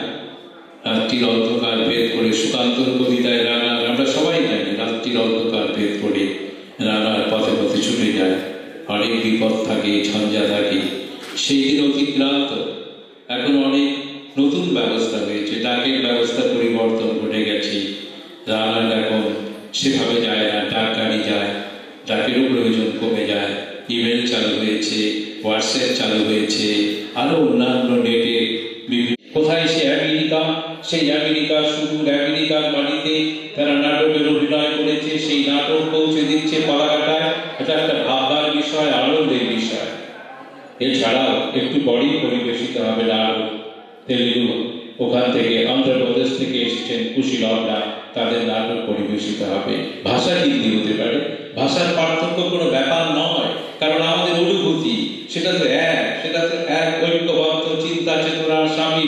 রাত্রির অন্ধকার ভেদ করে সুকান্তর কবিতায় রানার, আমরা সবাই জানি রাত্রির অন্ধকার ভেদ করে রানার পথে পথে ছুটে যায়। অনেক বিপদ থাকে, ঝঞ্ঝা থাকে, সেই দিন অতিক্রান্ত। এখন অনেক নতুন ব্যবস্থা হয়েছে, ডাকের ব্যবস্থা পরিবর্তন ঘটে গেছে। রানার এখন সেভাবে যায় না, ডাক গাড়ি যায়, ডাকেরও প্রয়োজন কমে যায়। ইমেল চালু হয়েছে, হোয়াটসঅ্যাপ চালু হয়েছে, আরো অন্যান্য নেটে বিভিন্ন কোথায় সে আমেরিকা, সেই আমেরিকা শুধু আমেরিকার বাড়িতে তারা নাটকের অভিনয় করেছে, সেই নাটক পৌঁছে দিচ্ছে ফালাকাটায়। এটা একটা ভাবনার বিষয়, আনন্দের বিষয়। এছাড়াও একটু পরেই পরিবেশিত হবে নাটক তেলুগু ওখান থেকে অন্ধ্রপ্রদেশ থেকে এসেছেন কুশীলবরা, তাদের নাটক পরিবেশিত হবে। ভাষা হিন্দি হতে পারে, ভাষার পার্থক্য কোনো ব্যাপার নয়, কারণ আমাদের অনুভূতি সেটা তো এক ঐক্যবদ্ধ চিন্তা চেতনা স্বামী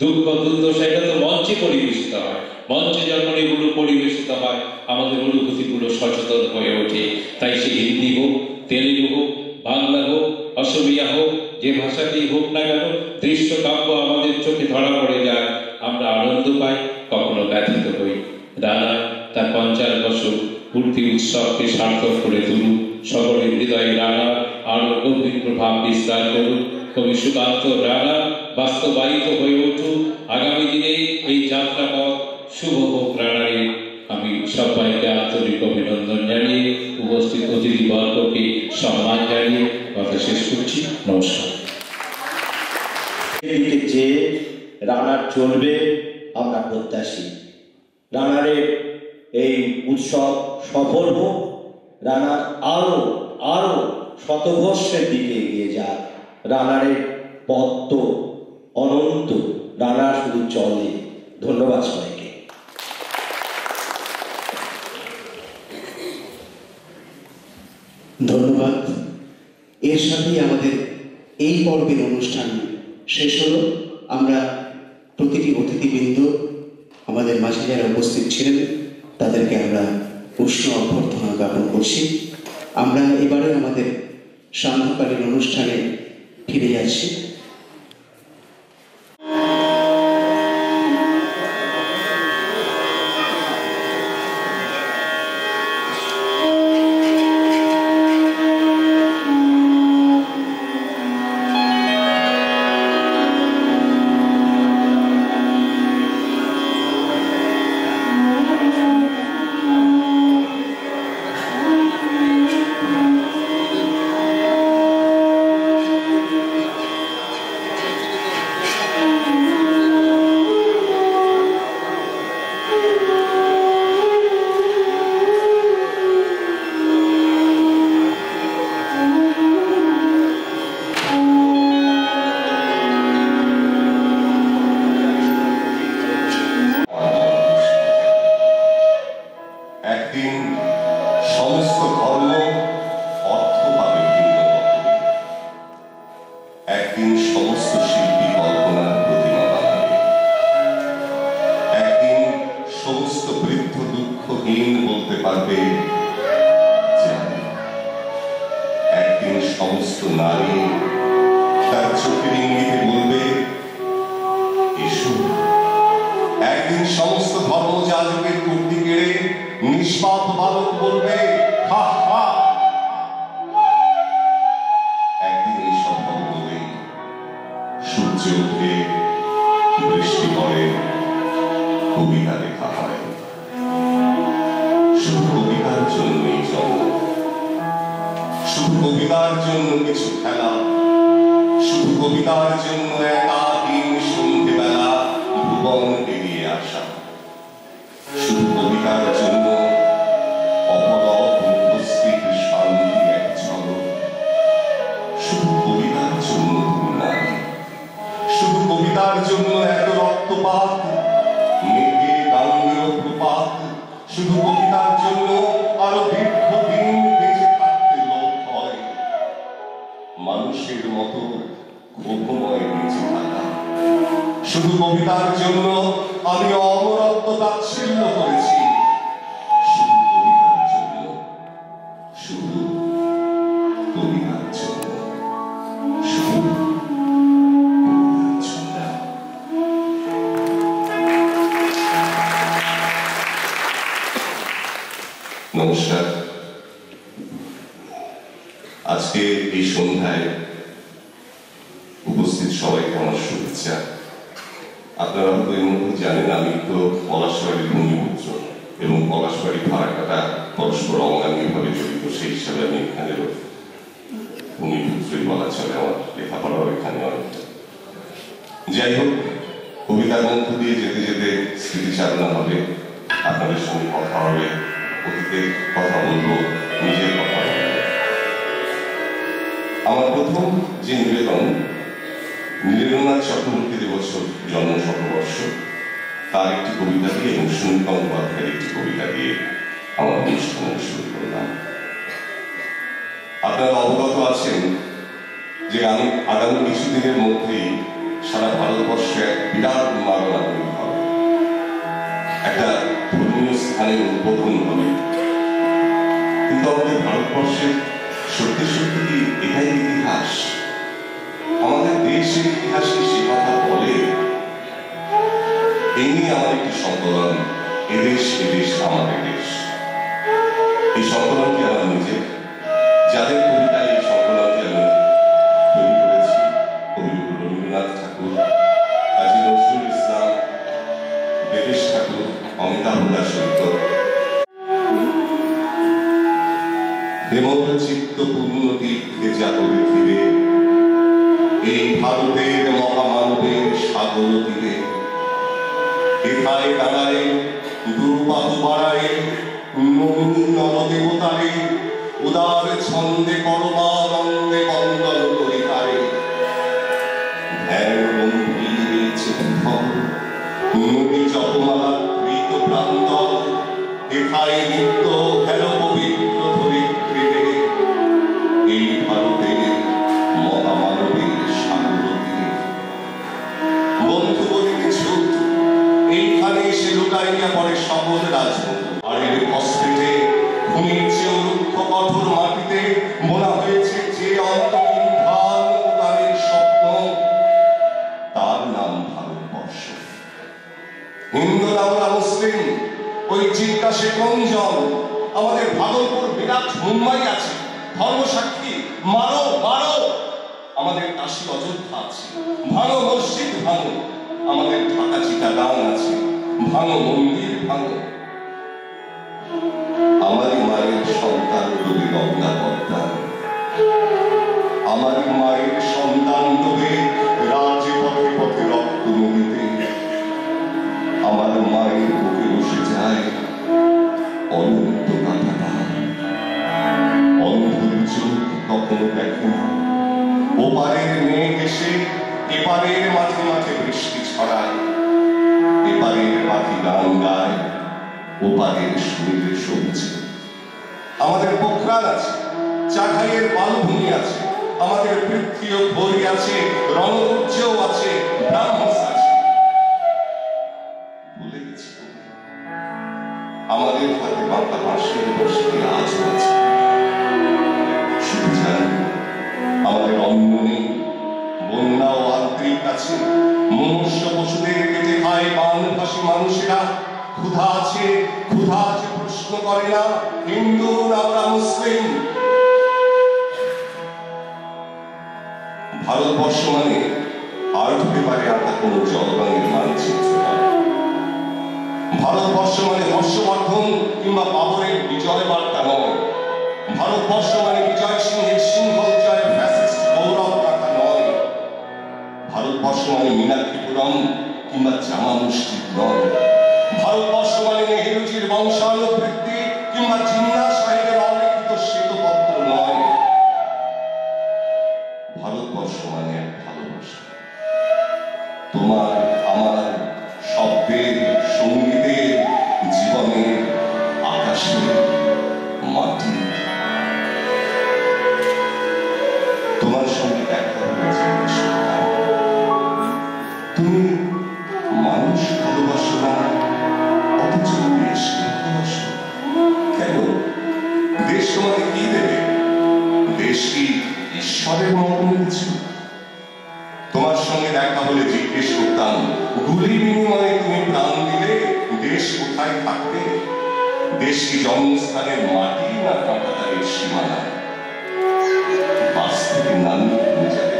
দুঃখ দুর্দশা, এটা তো মঞ্চে পরিবেশিত হয়। মঞ্চে যখন এগুলো পরিবেশিত হয় আমাদের অনুভূতিগুলো সচেতন হয়ে ওঠে। তাই সে হিন্দি হোক, তেলুগু হোক, বাংলা হোক, অসমিয়া হোক, যে ভাষাতেই হোক না কেন, দৃশ্য কাব্য আমাদের চোখে ধরা পড়ে যায়, আমরা আনন্দ পাই, কখনো ব্যথিত হই। রানা তার 50 বছর পূর্তি উৎসবকে সার্থক করে তুলুক, সকলের হৃদয়ে রানা আরো গভীর প্রভাব বিস্তার করুক। কবি সুকান্ত রানা বাস্তবায়িত হয়ে উঠুক। আগামী দিনে এই যাত্রাপথ শুভ হোক রানারে। আমি সবাইকে আন্তরিক অভিনন্দন জানিয়ে উপস্থিত অতিথিবর্গকে সম্মান জানিয়ে কথা শেষ করছি। নমস্কার। যে রানার চলবে আমরা প্রত্যাশী। রানারের এই উৎসব সফল হোক, রানার আরো আরো শতবর্ষের দিকে এগিয়ে যাক। রানারের পথ তো অনন্ত, রানা শুধু চলে। ধন্যবাদ সবাইকে। ধন্যবাদ। এর সাথেই আমাদের এই পর্বের অনুষ্ঠান শেষ হলো। আমরা প্রতিটি অতিথিবৃন্দ আমাদের মাঝে যারা উপস্থিত ছিলেন তাদেরকে আমরা উষ্ণ অভ্যর্থনা জ্ঞাপন করছি। আমরা এবারে আমাদের সান্ধ্যকালীন অনুষ্ঠানে ফিরে যাচ্ছি। নমস্কার। আজকে এই সন্ধ্যায় উপস্থিত সবাইকে আমার শুভেচ্ছা। আপনারা হয়তো এর মধ্যে জানেন আমি তো পলাশবাড়ির ভূমিপুত্র এবং পলাশবাড়ি ফারাক্কাটা পরস্পর অঙ্গাঙ্গিভাবে জড়িত, সেই হিসাবে আমি এখানেরও ভূমিপুত্রই বলা চলে। আমার লেখাপড়াও এখানে অনেকটা। যাই হোক, কবিতার মধ্য দিয়ে যেতে যেতে স্মৃতিচারণা হবে, আপনাদের সঙ্গে কথা হবে, অতীতের কথা বলবো, নিজের কথা বলবো। আমার প্রথম যে নিবেদন নীরেন্দ্রনাথ চক্রবর্তীর এবছর জন্ম শতবর্ষ, তার একটি কবিতা দিয়ে এবং সুনীল গঙ্গোপাধ্যায়ের একটি কবিতা দিয়ে আমার অনুষ্ঠান শুরু করলাম। আপনারা অবগত আছেন যে আমি আগামী কিছুদিনের মধ্যেই সারা ভারতবর্ষে এক বিরাট উন্মাদনা তৈরি হবে, একটা ধর্মীয় স্থানের উদ্বোধন হবে। কিন্তু আমাদের ভারতবর্ষের সত্যি সত্যি কি এটাই ইতিহাস? আমাদের দেশের ইতিহাস কি সে কথা বলে? এই নিয়ে আমার একটি সংকলন, এদেশ এদেশ আমাদের দেশ। এই সংকলনটি আমার নিজের, যাদের কবিতায় এই সংকলনটি আমি তৈরি করেছি, কবিগুরু রবীন্দ্রনাথ ঠাকুর, কাজী নজরুল ইসলাম, দেবেশ ঠাকুর, অমিতাভ দাস সহিত হেমন্ত চিত্ত পূর্ণ তীর্থে যাতরে ফিরে এই ভারতের মহামানবের সাগর তীরে এথায় দাঁড়ায় দুর্বাহু বাড়ায় নবীন নরদেবতারে উদার ছন্দে পরমানন্দে বন্দন করি তারে ধ্যান গম্ভীরেছে নদী জপমালা কৃত প্রান্তর এথায় নিত্য হেল পবিত্র ধরিত্রীরে এই ভারতের মহামানবের সাগর তীরে। বন্ধু বলে কিছু এইখানে এসে লুকাইয়া পড়ে সকল রাজবন্ধু, আর এর অস্ত্রেতে খুনির চেয়েও রুক্ষ কঠোর মাটিতে বোনা হয়েছে যে অন্তহীন ধান উদারের স্বপ্ন, তার নাম ভারতবর্ষ। হিন্দু আমরা মুসলিম, ওই জিজ্ঞাসে কোনজন? আমাদের ভাগলপুর বিরাট মুম্বাই আছে, ধর্মসাক্ষী মারো মারো। আমাদের কাশী অযোধ্যা আছে, ভাঙো মসজিদ ভাঙো। আমাদের ঢাকা চিটাগাং আছে, ভাঙো মন্দির ভাঙো। আমারই মায়ের সন্তান রবি গঙ্গা পদ্মা, আমারই মায়ের সন্তান ডোবে রাজপথে পথে রক্ত নদীতে। আমার মায়ের বুকে বসে যায় অনন্ত কাঁটাটা, অন্ধ চোখ কখনো দেখে না। ওপারের মেঘ এসে এপারের মাঝে মাঝে বৃষ্টি ছড়ায়, এপারের পাখি গান গায়, ওপারের সুরে সবছে। আমাদের পোখরান আছে, চাখাইয়ের বালভূমি আছে, আমাদের পৃথ্বী ও ভরি আছে, রণকুর্যও আছে, ব্রাহ্মস আছে। ভুলে গেছি আমাদের হাতে বাঁকা বাঁশের বসতি আজও আছে। শুধু জানি আমাদের অন্ন নেই, বন্যা ও আদ্রিক আছে, মনুষ্য পশুদের কেটে খায় বানভাসী মানুষেরা। ক্ষুধা আছে, ক্ষুধা আছে প্রশ্ন করে না হিন্দু আমরা মুসলিম। ভারতবর্ষ মানে আর্ট পেপারে আঁকা কোনো জলবায়ুর মানচিত্র নয়। ভারতবর্ষ মানে হর্ষবর্ধন কিংবা বাবরের বিজয় বার্তা নয়। ভারতবর্ষ মানে বিজয় সিংহের সিংহ জয়ের ফ্যাসিস্ট গৌরব গাথা নয়। ভারতবর্ষ মানে মীনাক্ষীপুরম কিংবা জামা মসজিদ নয়। ভারতবর্ষ মানে নেহেরুজির বংশানুবৃত্তি কিংবা জিন্না সাহেবের অলিখিত শ্বেতপত্র নয়। ভারতবর্ষ মানে এক ভালোবাসা, তোমার আমার শব্দের, সঙ্গীতের, জীবনের, আকাশের, মাটি। তোমার সঙ্গে দেখা হয়েছে, তুমি মানুষ ভালোবাসো না, অথচ দেশকে ভালোবাসো কেন? দেশ তোমাকে কি দেবে? দেশ কি ঈশ্বরের মতন কিছু? তোমার সঙ্গে দেখা হলে জিজ্ঞেস করতাম, গুলি বিনিময়ে তুমি প্রাণ দিলে দেশ কোথায় থাকবে? দেশ কি জন্মস্থানের মাটি না কাঁটাতারের সীমানা? বাস থেকে নামি তুমি যাবে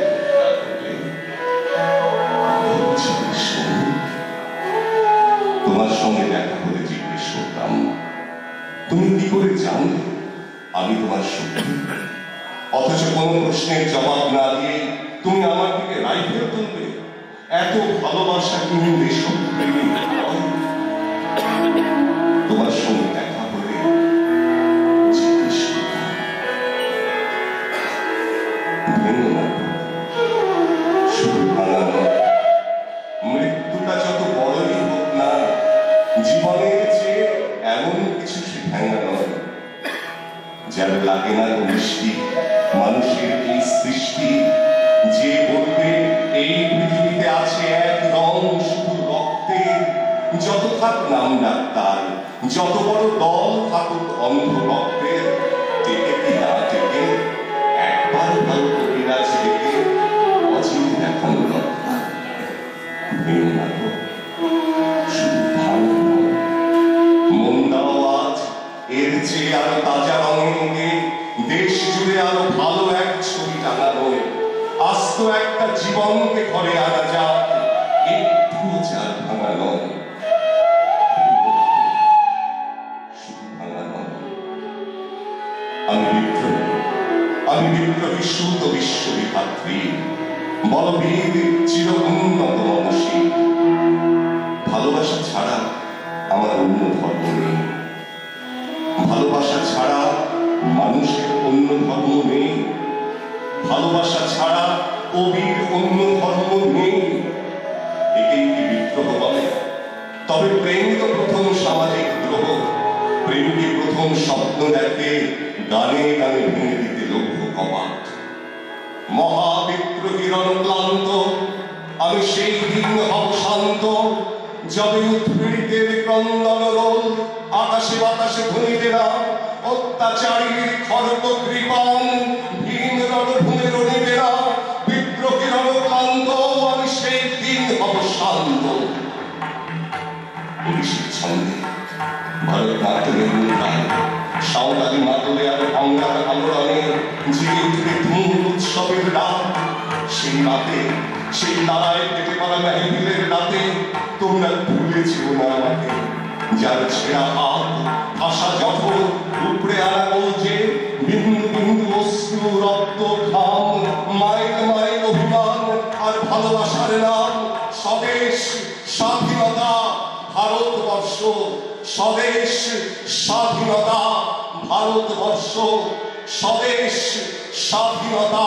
তোমার সঙ্গে দেখা হলে জিজ্ঞেস করতাম, তুমি কি করে জানলে আমি তোমার সত্যি? অথচ কোন প্রশ্নের জবাব না দিয়ে তুমি আমার দিকে রাইফেল তুলবে। এত ভালোবাসা তুমি দেশপ্রেমী নয়। তোমার সঙ্গে দেখা হলে জিজ্ঞেস করতাম, ভেঙো না, শুধু ভাঙা যার লাগে না মিষ্টি মানুষের এই সৃষ্টি, যে বলবে এই পৃথিবীতে আছে এক রং শুধু রক্তের, যত থাক নাম ডাক্তার, যত বড় দল থাকুক অন্ধ ভক্তের, টেকে কি না টেকে একবার ভালো কবিরাজ ডেকে অচিন এখন রক্ষা ভেঙে না শুধু ভালো মন দাও আজ এর চেয়ে আরো তাজা রঙে দেশ জুড়ে আরো ভালো এক ছবি টাঙানো, আস্ত একটা জীবনকে ঘরে আনা যাক, একটু চার ভাঙা নয়, শুধু ভাঙা নয়। আমি বিপ্লবী সুত বিশ্ববিধাত্রী, বলবীর চির উন্নত মনসী। ভালোবাসা ছাড়া আমার অন্য ধর্ম নেই, ভালোবাসা ছাড়া মানুষের অন্য ধর্ম নেই, ভালোবাসা ছাড়া কবির অন্য ধর্ম নেই। একেই কি বিদ্রোহ বলে? তবে প্রেম তো প্রথম সামাজিক দ্রোহ। প্রেমকে প্রথম স্বপ্ন দেখে গানে গানে ভেঙে দিতে লক্ষ্য কপাট। মহাবিদ্রোহীর ক্লান্ত আমি সেই দিন হব শান্ত, যবে উৎপীড়িতের ক্রন্দন রোল আকাশে বাতাসে ধ্বনিতে না, অত্যাচারীর খড়গ কৃপান ভীম রণভূমে রণিতে না, বিদ্রোহীর ক্লান্ত আমি সেই দিন হব শান্ত। পুলিশের ছন্দে ভারতনাট্যের মুদ্রায় সাঁওতালি মাদলে আর গঙ্গার আলোড়নে জেগে উঠবে ধূম উৎসবের রাত। সেই রাতে সেই তারায় কেটে পড়া মেহফিলের রাতে তোমরা ভুলে যেও না আমাকে, যার ছেঁড়া হাত আশা যখন উপড়ে আনা বলছে, বিন্দু বিন্দু অশ্রু রক্ত ঘাম মাইল মাইল অভিমান আর ভালোবাসার নাম স্বদেশ স্বাধীনতা ভারতবর্ষ, স্বদেশ স্বাধীনতা ভারতবর্ষ, স্বদেশ স্বাধীনতা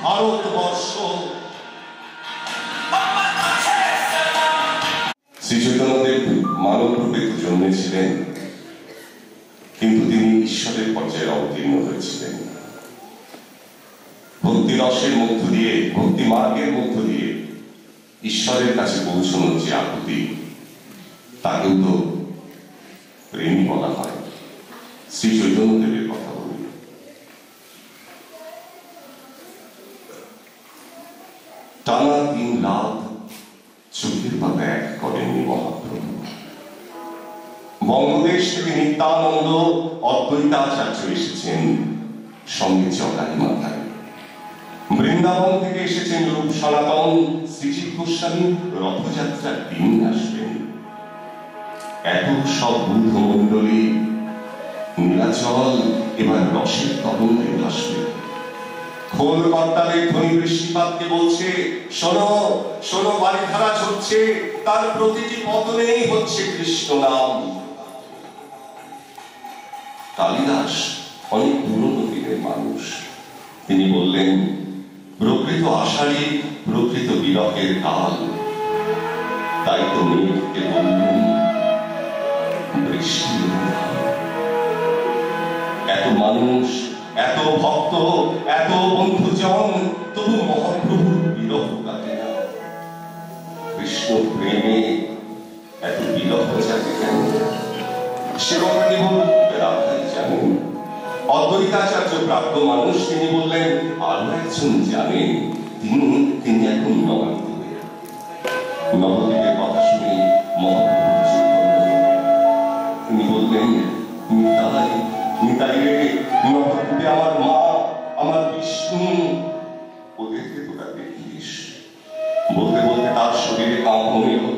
ভারতবর্ষ। শ্রী চৈতন্যদেব মানব রূপে জন্মেছিলেন, কিন্তু তিনি ঈশ্বরের পর্যায়ে অবতীর্ণ হয়েছিলেন। ভক্তি রসের মধ্য দিয়ে, ভক্তি মার্গের মধ্য দিয়ে ঈশ্বরের কাছে পৌঁছানোর যে আকুতি, তাকেও তো প্রেমই বলা হয়। শ্রী চৈতন্যদেবের কথা বলি। টানা 3 রাত চোখের পাতা এক করেননি মহাপ্রভু। বঙ্গদেশ থেকে নিত্যানন্দ অদ্বৈতাচার্য এসেছেন সঙ্গে চকারি মাথায়। বৃন্দাবন থেকে এসেছেন রূপ সনাতন শ্রীজীব গোস্বামী, রথযাত্রার দিন আসবেন। এত সব বুদ্ধ মন্ডলী নীলাচল এবার রসের তরঙ্গে ভাসবে। খোল কর্তাদের ধ্বনি বৃষ্টিপাতকে বলছে, শোনো শোনো বারিধারা ঝরছে, তার প্রতিটি পতনেই হচ্ছে কৃষ্ণ নাম। কালিদাস অনেক পুরনো দিনের মানুষ, তিনি বললেন প্রকৃত আষাঢ়ী প্রকৃত বিরহের কাল। তাই তো মেঘকে বললুম বৃষ্টি। এত মানুষ, এত ভক্ত, এত বন্ধুজন, তবু মহাপ্রভুর বিরহ কাটে না। কৃষ্ণ প্রেমে এত বিরহ জাগে কেন? সে কথা কেবল রাধাই জানেন। অদ্বৈতাচার্য প্রাপ্ত মানুষ, তিনি বললেন আরো একজন জানেন, তিনি এখন নবদ্বীপে। নবদ্বীপের কথা শুনে মহাপ্রভু তিনি বললেন, নিতাই নিতাই রে, নবদ্বীপে আমার মা, আমার বিষ্ণু, ওদেরকে তোরা দেখিস। বলতে বলতে তার শরীরে কাঁপন এলো,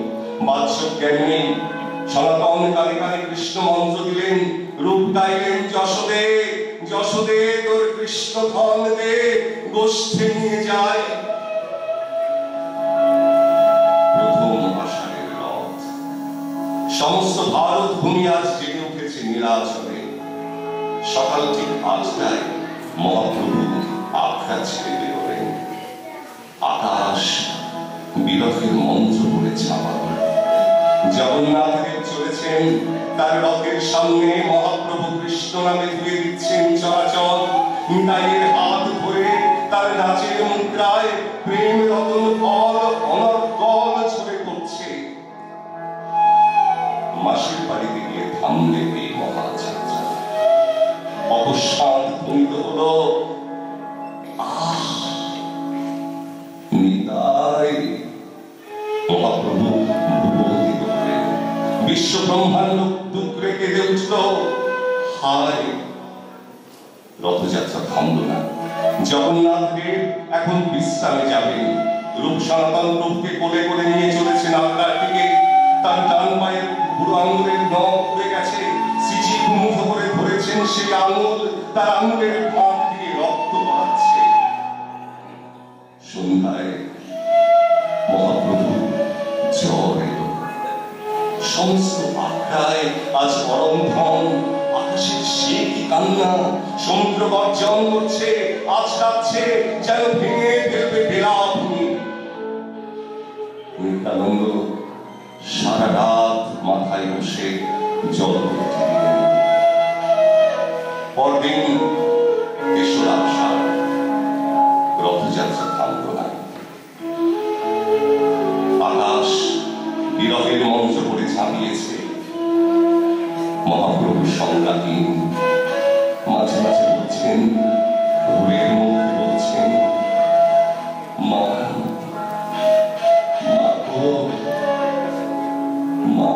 বাহ্যক জ্ঞান নেই। সনাতন কানে কানে কৃষ্ণ মন্ত্র দিলেন, রূপ গাইলেন যশোদে যশোদে তোর কৃষ্ণ ধন দে, গোষ্ঠে নিয়ে যায়। প্রথম আষাঢ়ের রথ, সমস্ত ভারত ভূমি আজ জেগে উঠেছে নীলাচলে। সকাল ঠিক 5টায় মহাপ্রভু আখড়া ছেড়ে বেরোলেন। আকাশ বিরহের মন্ত্র বলে ছাপা, জগন্নাথ দেব চলেছেন, তার রথের সামনে মহাপ্রভু কৃষ্ণ নামে ধুয়ে দিচ্ছেন চরাচর। নিতাইয়ের হাত ধরে তার নাচের মুদ্রায় প্রেম রতন ফল অনর্গল ঝরে পড়ছে। মাসির বাড়িতে গিয়ে থামলে এই মহাযাত্রা। অবসাদ ধ্বনিত হলো, নিতাই। মহাপ্রভু ভূপতি করলেন, বিশ্ব ব্রহ্মাণ্ড দুঃখে কেঁদে উঠল। হায়, রথযাত্রা থামল না। জগন্নাথ দেব এখন বিশ্রামে যাবেন। রূপ সনাতন প্রভুকে কোলে করে নিয়ে চলেছেন আগ্রার দিকে। তার ডান পায়ের বুড়ো আঙুলের নখ উড়ে গেছে। সিজি মুঠো করে ধরেছেন সেই আঙুল, তার আঙুলের ফাঁক দিয়ে রক্ত পড়াচ্ছে। সন্ধ্যায় মহাপ্রভু জ্বর এলো। সমস্ত আগ্রায় আজ অরন্ধন। আকাশের সে কি কান্না, সমুদ্র গর্জন করছে, আছড়াচ্ছে, যেন ভেঙে ফেলবে বেলাভূমি। নিত্যানন্দ সারা রাত মাথায় বসে জল ভর্তি দিলেন। পরদিন তেসরা আষাঢ়, রথযাত্রা থামল না। আকাশ বিরহের মঞ্চ করে ঝাঁপিয়েছে। মহাপ্রভু সংজ্ঞাহীন, মাঝে মাঝে বলছেন, ভোরের মধ্যে বলছেন, মা, মা।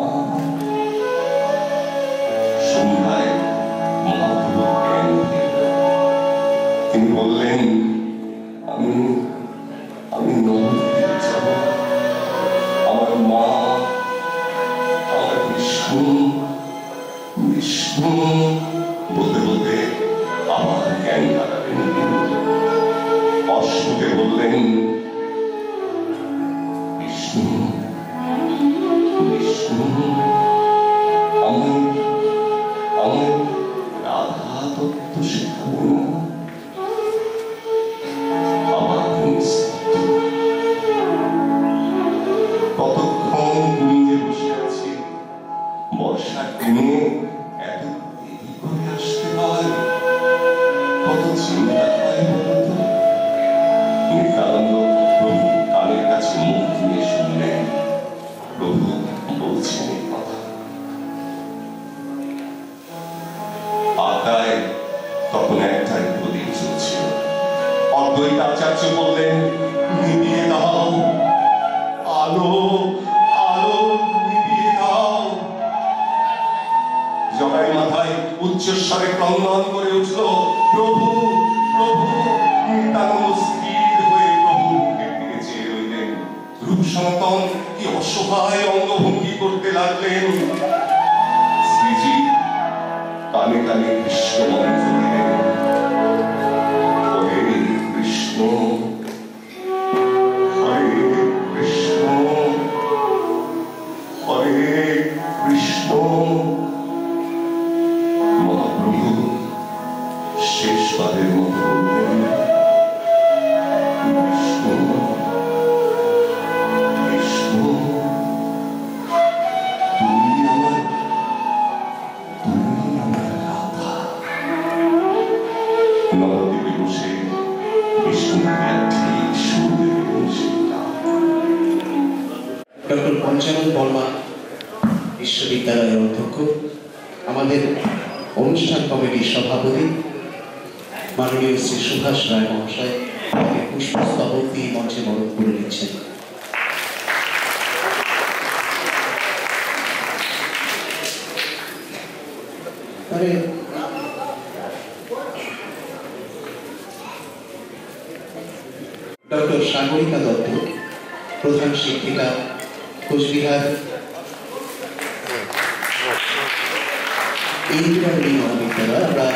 সন্ধ্যায় মহাপ্রভু জ্ঞান ফিরল। তিনি বললেন, আমি নবদ্বীপে যাব। আমার মা, আমার বিষ্ণু, বিষ্ণু বলতে বলতে আবার জ্ঞান হারালেন। অশ্বকে বললেন, বিষ্ণু, বিষ্ণু, আমার রাধা তত্ত্ব শেখাবো না। কতক্ষণ কুঞ্জে বসে আছি। বর্ষার দিনে এত দেরি করে আসতে হয়, কত চিন্তা হয় বলতো। নিত্যানন্দ প্রভু কানের কাছে মুখ নিয়ে শুনলেন। প্রভু বলছেন এই কথা। আকায় তখন একটাই প্রদীপ চলছিল। অদ্বৈত আচার্য বললেন, নিভিয়ে দাও আলো, আলো নিভিয়ে দাও। জগাই মাথায় উচ্চস্বরে ক্রন্দন করে উঠল, প্রভু, প্রভু। নিত্যানন্দ স্থির হয়ে প্রভু মুখের দিকে চেয়ে রইলেন। রূপ সনাতন কি অসহায় অঙ্গভঙ্গি করতে লাগলেন। শ্রীজি কানে কানে কৃষ্ণ মন্ত্র দিলেন, হরে কৃষ্ণ, হরে কৃষ্ণ, হরে কৃষ্ণ। মহাপ্রভু শেষবারের মতো বললেন, বিষ্ণু, বিষ্ণু, তুমি আমার রাধা। নবদ্বীপে বসে বিষ্ণুপ্রিয়া ঠিক শুনতে পেলেন সেটা। ডক্টর পঞ্চানন বর্মা বিশ্ববিদ্যালয়ের অধ্যক্ষ, আমাদের অনুষ্ঠান কমিটির সভাপতি মাননীয় শ্রী সুভাষ রায় মহাশয় পুষ্পস্তবক দিয়ে মঞ্চে বরণ করে নিচ্ছেন। ডক্টর সাগরিকা দত্ত, প্রধান শিক্ষিকা, কোচবিহার ইন্দিরাবলী মহাবিদ্যালয়। আমরা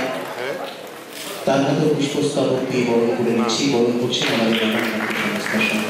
তার হাতে পুষ্পস্তবক দিয়ে বরণ করে নিচ্ছি। বরণ করছেন আমাদের নাট্য সংস্থার সঙ্গে।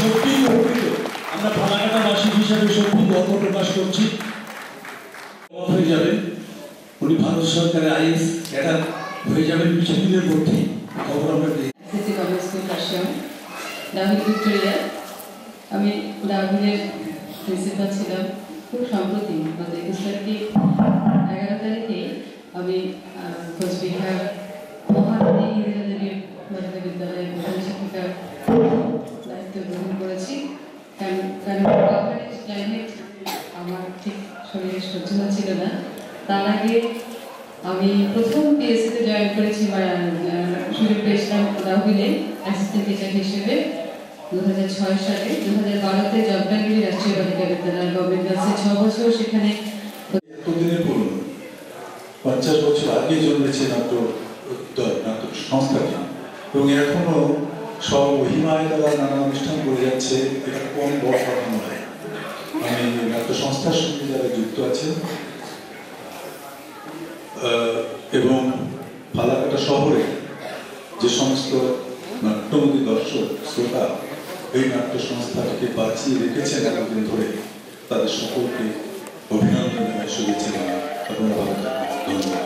সত্যি গর্বিত। আমরা ফালাকাটাবাসী হিসাবে সত্যি গর্ব প্রকাশ করছি। হয়ে যাবেন উনি ভারত সরকারের আইএস ক্যাডার হয়ে যাবেন কিছুদিনের মধ্যেই, খবর আমরা পেয়ে। সিটি কলেজ স্কুল আশ্রম ডাভিল ভিক্টোরিয়া। আমি ডাভিলের প্রিন্সিপাল ছিলাম খুব সম্প্রতি, গত 21 তারিখে 11 তারিখে আমি কোচবিহার মহারানী ইন্দিরা দেবী বালিকা বিদ্যালয়ের প্রধান শিক্ষিকার দায়িত্ব গ্রহণ করেছি। কারণ ক্লাইমেট আমার ঠিক শরীরে সহ্য হচ্ছিল না। তার আগে আমি প্রথম পিএসসিতে জয়েন করেছি, সুযোগ পেয়েছিলাম রাহুলে অ্যাসিস্ট্যান্ট টিচার হিসেবে 2006 সালে। 2012-তে জলপাইগুড়ি রাষ্ট্রীয় বালিকা বিদ্যালয় গভর্নমেন্ট গার্লসে 6 বছর সেখানে। এতদিনের পুরনো 50 বছর আগে জন্মেছে নাটক সংস্থাটি, এবং এখনো সব মহিমায় তারা নানা অনুষ্ঠান করে যাচ্ছে। এটা কম বড় কথা নয়। আমি নাট্য সংস্থার সঙ্গে যারা যুক্ত আছেন এবং ফালাকাটা শহরে যে সমস্ত নাট্যমুখী দর্শক শ্রোতা এই নাট্য সংস্থাটিকে বাঁচিয়ে রেখেছেন এতদিন ধরে, তাদের সকলকে অভিনন্দন জানাই, শুভেচ্ছা জানাই। আপনারা ভালো থাকবেন। ধন্যবাদ।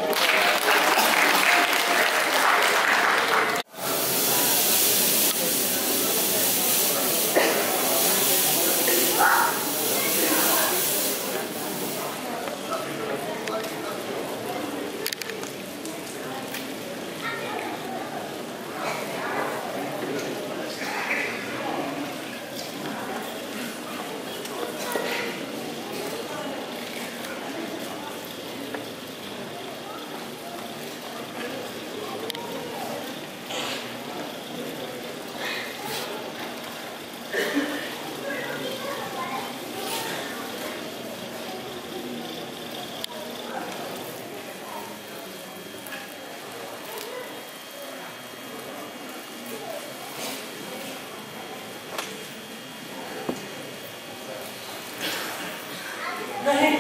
नहीं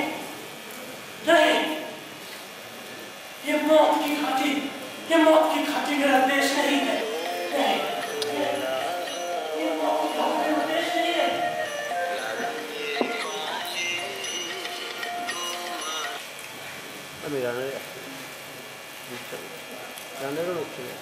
नहीं, ये मौत की खातिर मेरा देश नहीं है। नहीं, ये मौत की खातिर मेरा देश नहीं है। अभी जाने को रुकते हैं।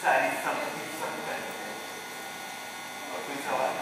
सारी संपत्ति सब कर और कोई सवाल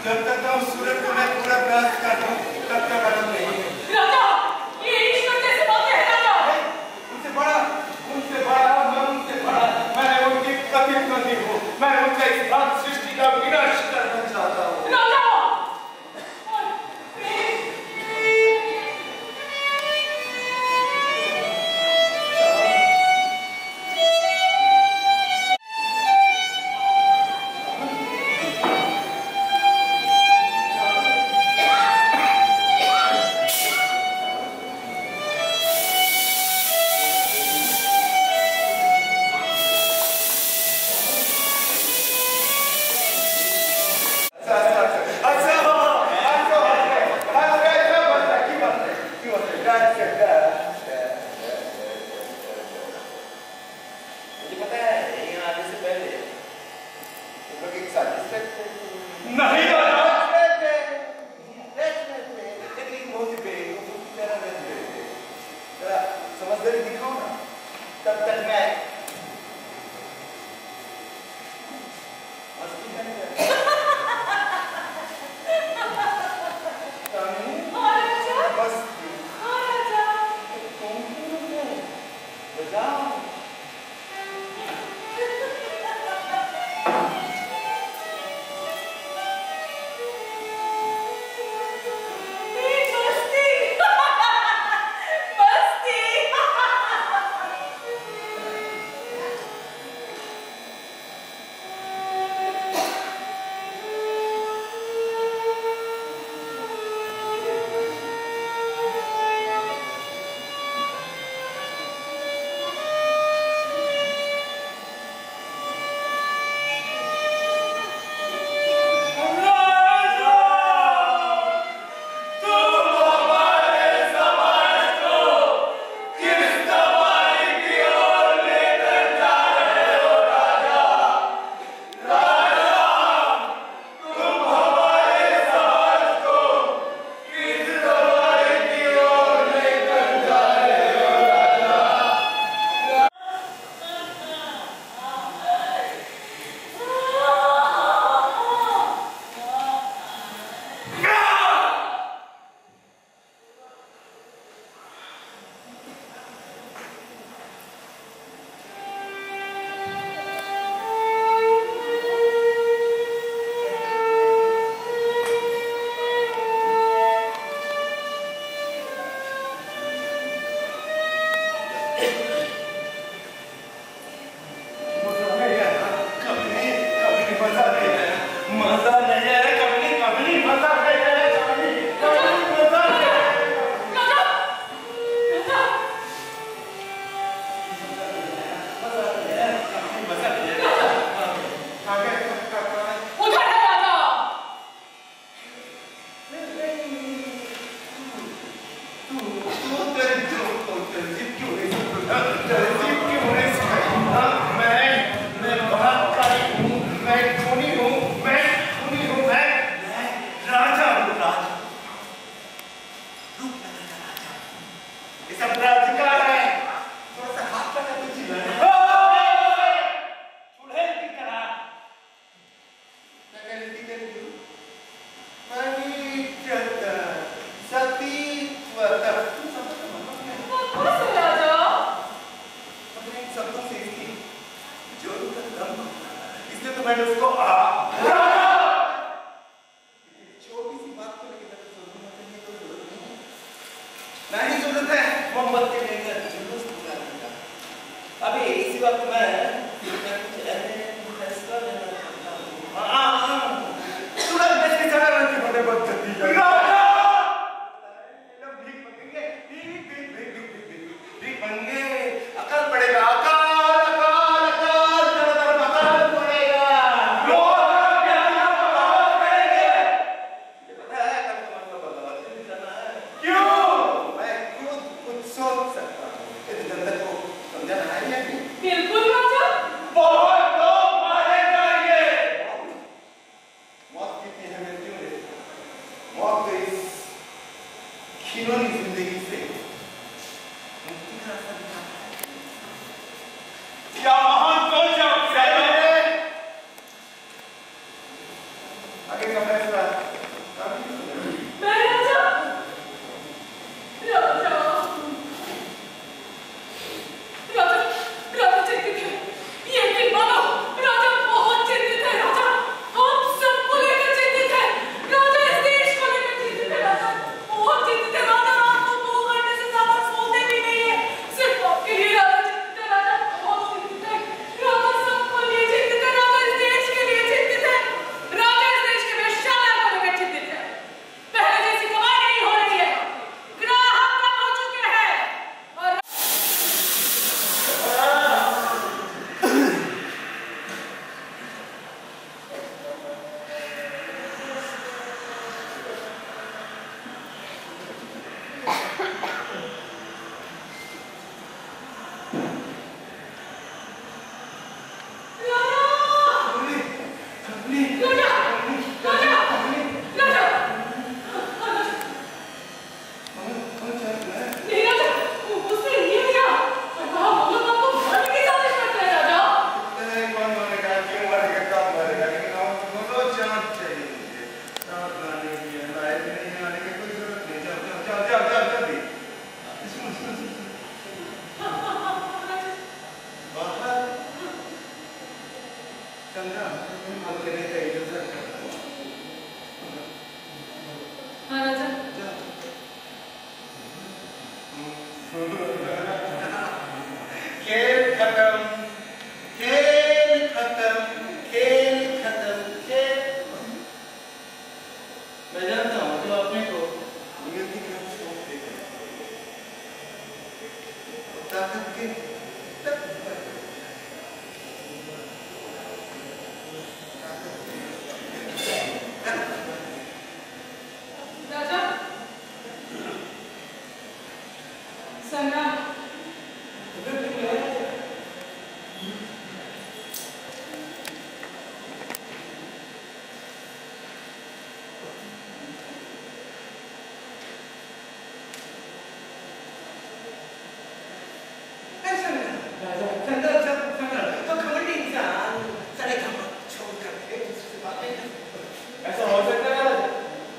जब तक हम सूरज को मैं पूरा प्रयास करता हूँ तब तक खत्म नहीं है। उनसे बड़ा मैं उनसे बड़ा मैं उनकी कथित गति हूँ। मैं उनका इस भाग सृष्टि का विनाश करना चाहता हूँ।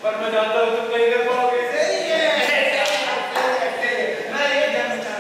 पर मैं जानता हूँ तुम नहीं कर पाओगे। मैं ये जानना चाहता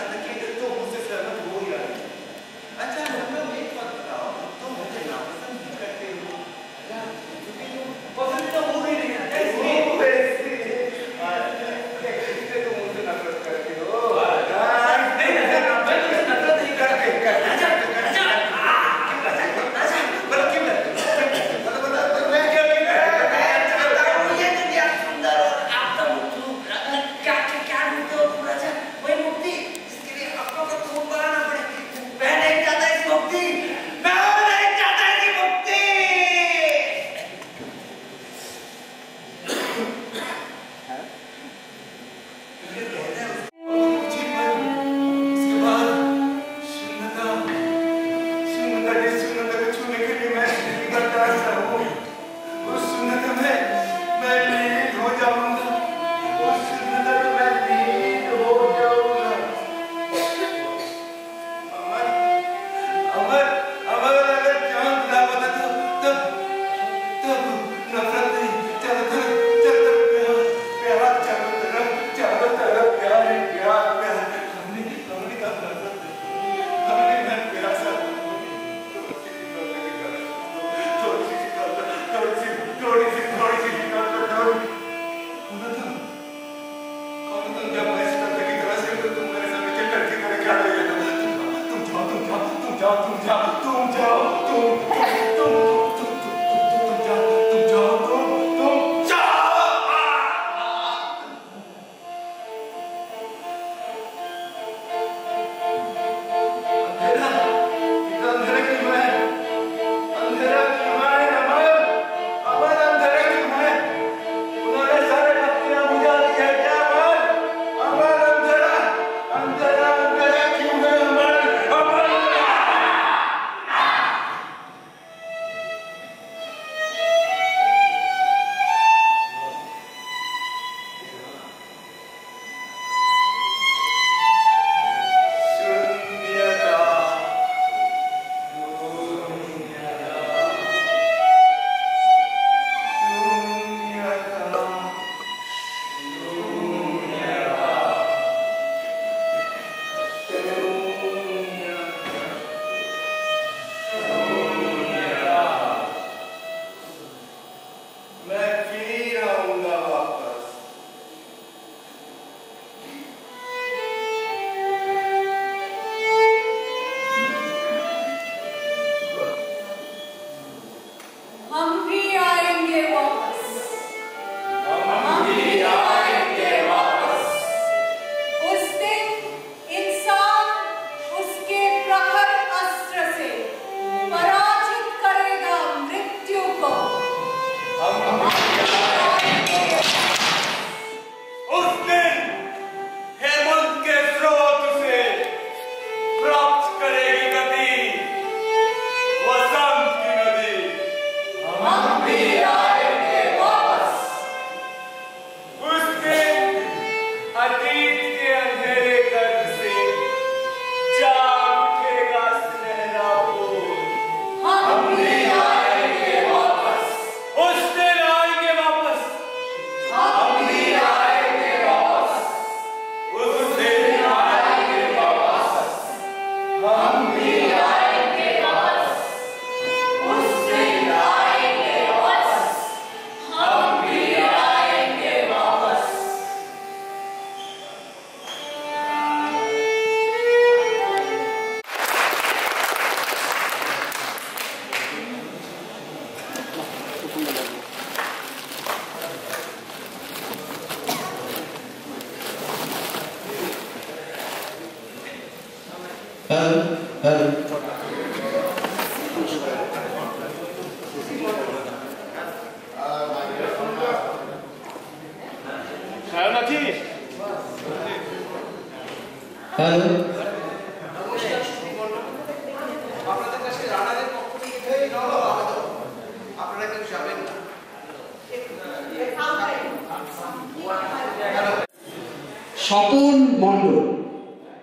স্বপন মণ্ডল,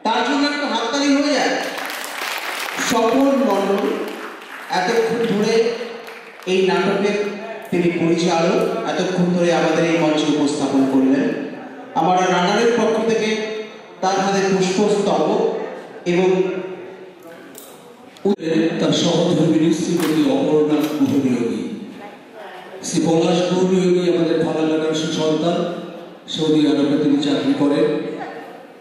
তার জন্য একটা হাততালি হয়ে যায়। স্বপন মণ্ডল এতক্ষণ ধরে এই নাটকের তিনি পরিচালক, এতক্ষণ ধরে আমাদের এই মঞ্চে উপস্থাপন করলেন। আমরা রানারের পক্ষ থেকে তার হাতে পুষ্পস্তবক এবং তার সহধর্মিনী শ্রীমতী অপর্ণা গুহনিয়োগী। শ্রী পলাশ গুহনিয়োগী আমাদের ফালাকাটার সুসন্তান, সৌদি আরবে তিনি চাকরি করেন।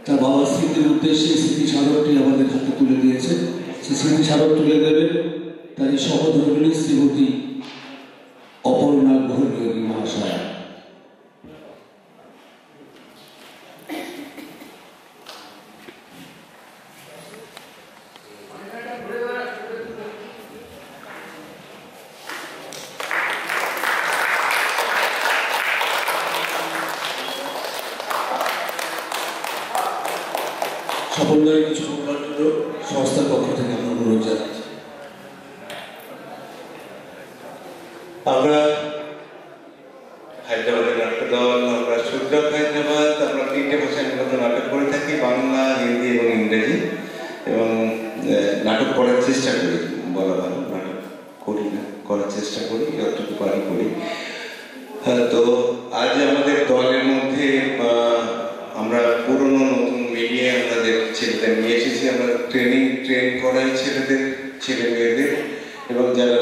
তার বাবার স্মৃতির উদ্দেশ্যে স্মৃতি স্মারকটি আমাদের হাতে তুলে দিয়েছে। সে স্মৃতি স্মারক তুলে দেবেন তারই সহধর্মিনী শ্রীমতী অপর্ণা গুহনিয়োগী মহাশয়া। সকলকে কিছু বলার জন্য সংস্থার পক্ষ থেকে আমরা অনুরোধ জানাচ্ছি। আমরা হায়দ্রাবাদের নাট্য দল, আমরা সুদ্রক হায়দ্রাবাদ, আমরা 3টে ভাষায় মূলত নাটক করে থাকি, বাংলা, হিন্দি এবং ইংরেজি। এবং নাটক করার চেষ্টা করি, বলা ভালো, নাটক করি না, করার চেষ্টা করি, যতটুকু পারি করি। তো আজ আমাদের দলের মধ্যে আমরা পুরনো নতুন মিলিয়ে আমাদের ছেলেদের নিয়ে এসেছি। আমরা ট্রেন করাই ছেলেদের, ছেলে মেয়েদের। এবং যারা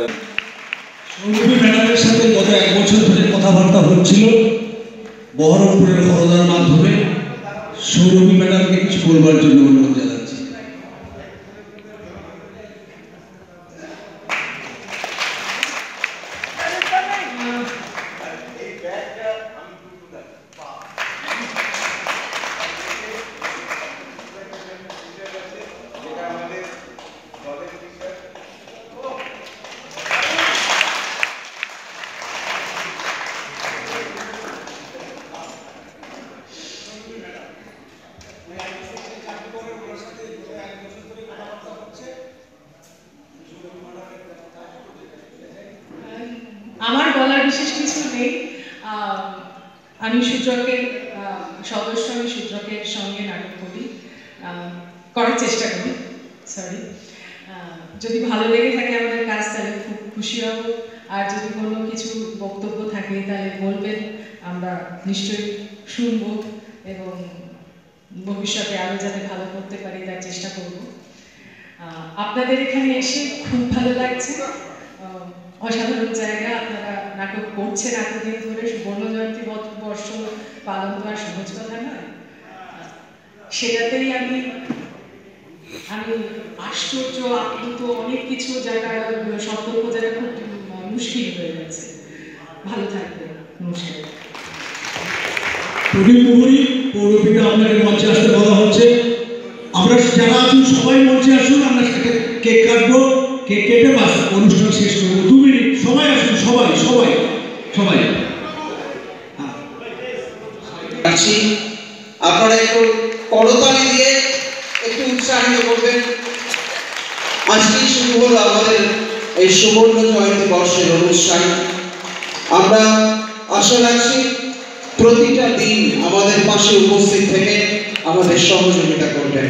সৌরভী ম্যাডামের সাথে গত 1 বছর ধরে কথাবার্তা হচ্ছিল বহরমপুরের খরদার মাধ্যমে। সৌরভী ম্যাডামকে কিছু বলবার জন্য অনুরোধ জানাচ্ছি। আমার বলার বিশেষ কিছু নেই। আমি সূত্রকের সদস্য, আমি সূত্রকের সঙ্গে নাটক করি, করার চেষ্টা করি। সরি, যদি ভালো লেগে থাকে আমাদের কাজ তাহলে খুব খুশি হব। আর যদি কোনো কিছু বক্তব্য থাকে তাহলে বলবেন, আমরা নিশ্চয়ই শুনব এবং ভবিষ্যতে আরও যাতে ভালো করতে পারি তার চেষ্টা করব। আপনাদের এখানে এসে খুব ভালো লাগছে, অসাধারণ জায়গা। আপনারা নাটক করছেন এতদিন ধরে, সুবর্ণ জয়ন্তী বর্ষ পালন তো আর সহজ কথা নয়। সেটাতেই আমি আশ্চর্য, আপ্লুত, অনেক কিছু জায়গা সম্পর্ক জায়গা খুব মুশকিল হয়ে গেছে। ভালো থাকবে, নমস্কার। পৌরপিতা আপনাকে মঞ্চে আসতে বলা হচ্ছে। আমরা যারা আছেন সবাই মঞ্চে আসুন, আমরা সাথে কেক কাটবো, কেক কেটে বাস অনুষ্ঠান শেষ করবো। 2 মিনিট সবাই আসুন, সবাই সবাই সবাই। আপনারা একটু করতালি দিয়ে একটু উৎসাহিত করবেন। আজকেই শুরু হলো আমাদের এই সুবর্ণ জয়ন্তী বর্ষের অনুষ্ঠান। আমরা আশা রাখছি প্রতিটা দিন আমাদের পাশে উপস্থিত থেকে আমাদের সহযোগিতা করবেন।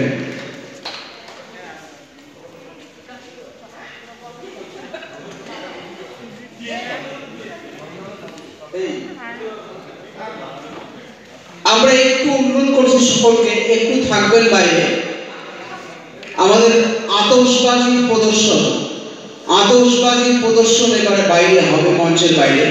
আমরা একটু অনুরোধ করছি সকলকে একটু থাকবেন বাইরে। আমাদের আতশবাজির প্রদর্শন এবারে বাইরে হবে, মঞ্চের বাইরে।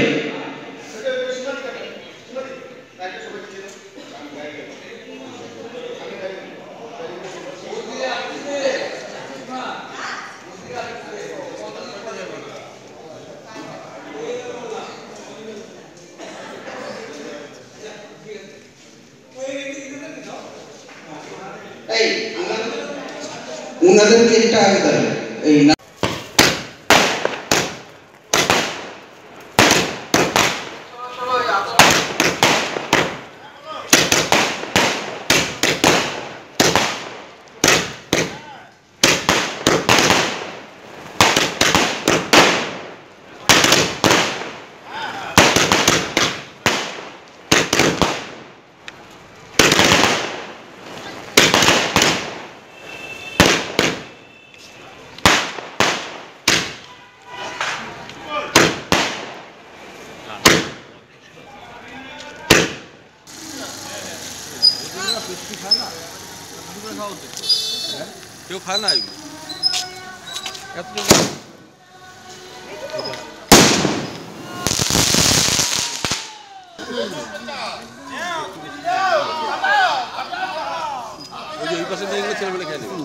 ওনাদেরকে এটা আগে দেয় এই কেউ খায় না এগুলো এত ওই পাশে নিয়ে গেলে ছেলেমেলে খেয়ে নেবে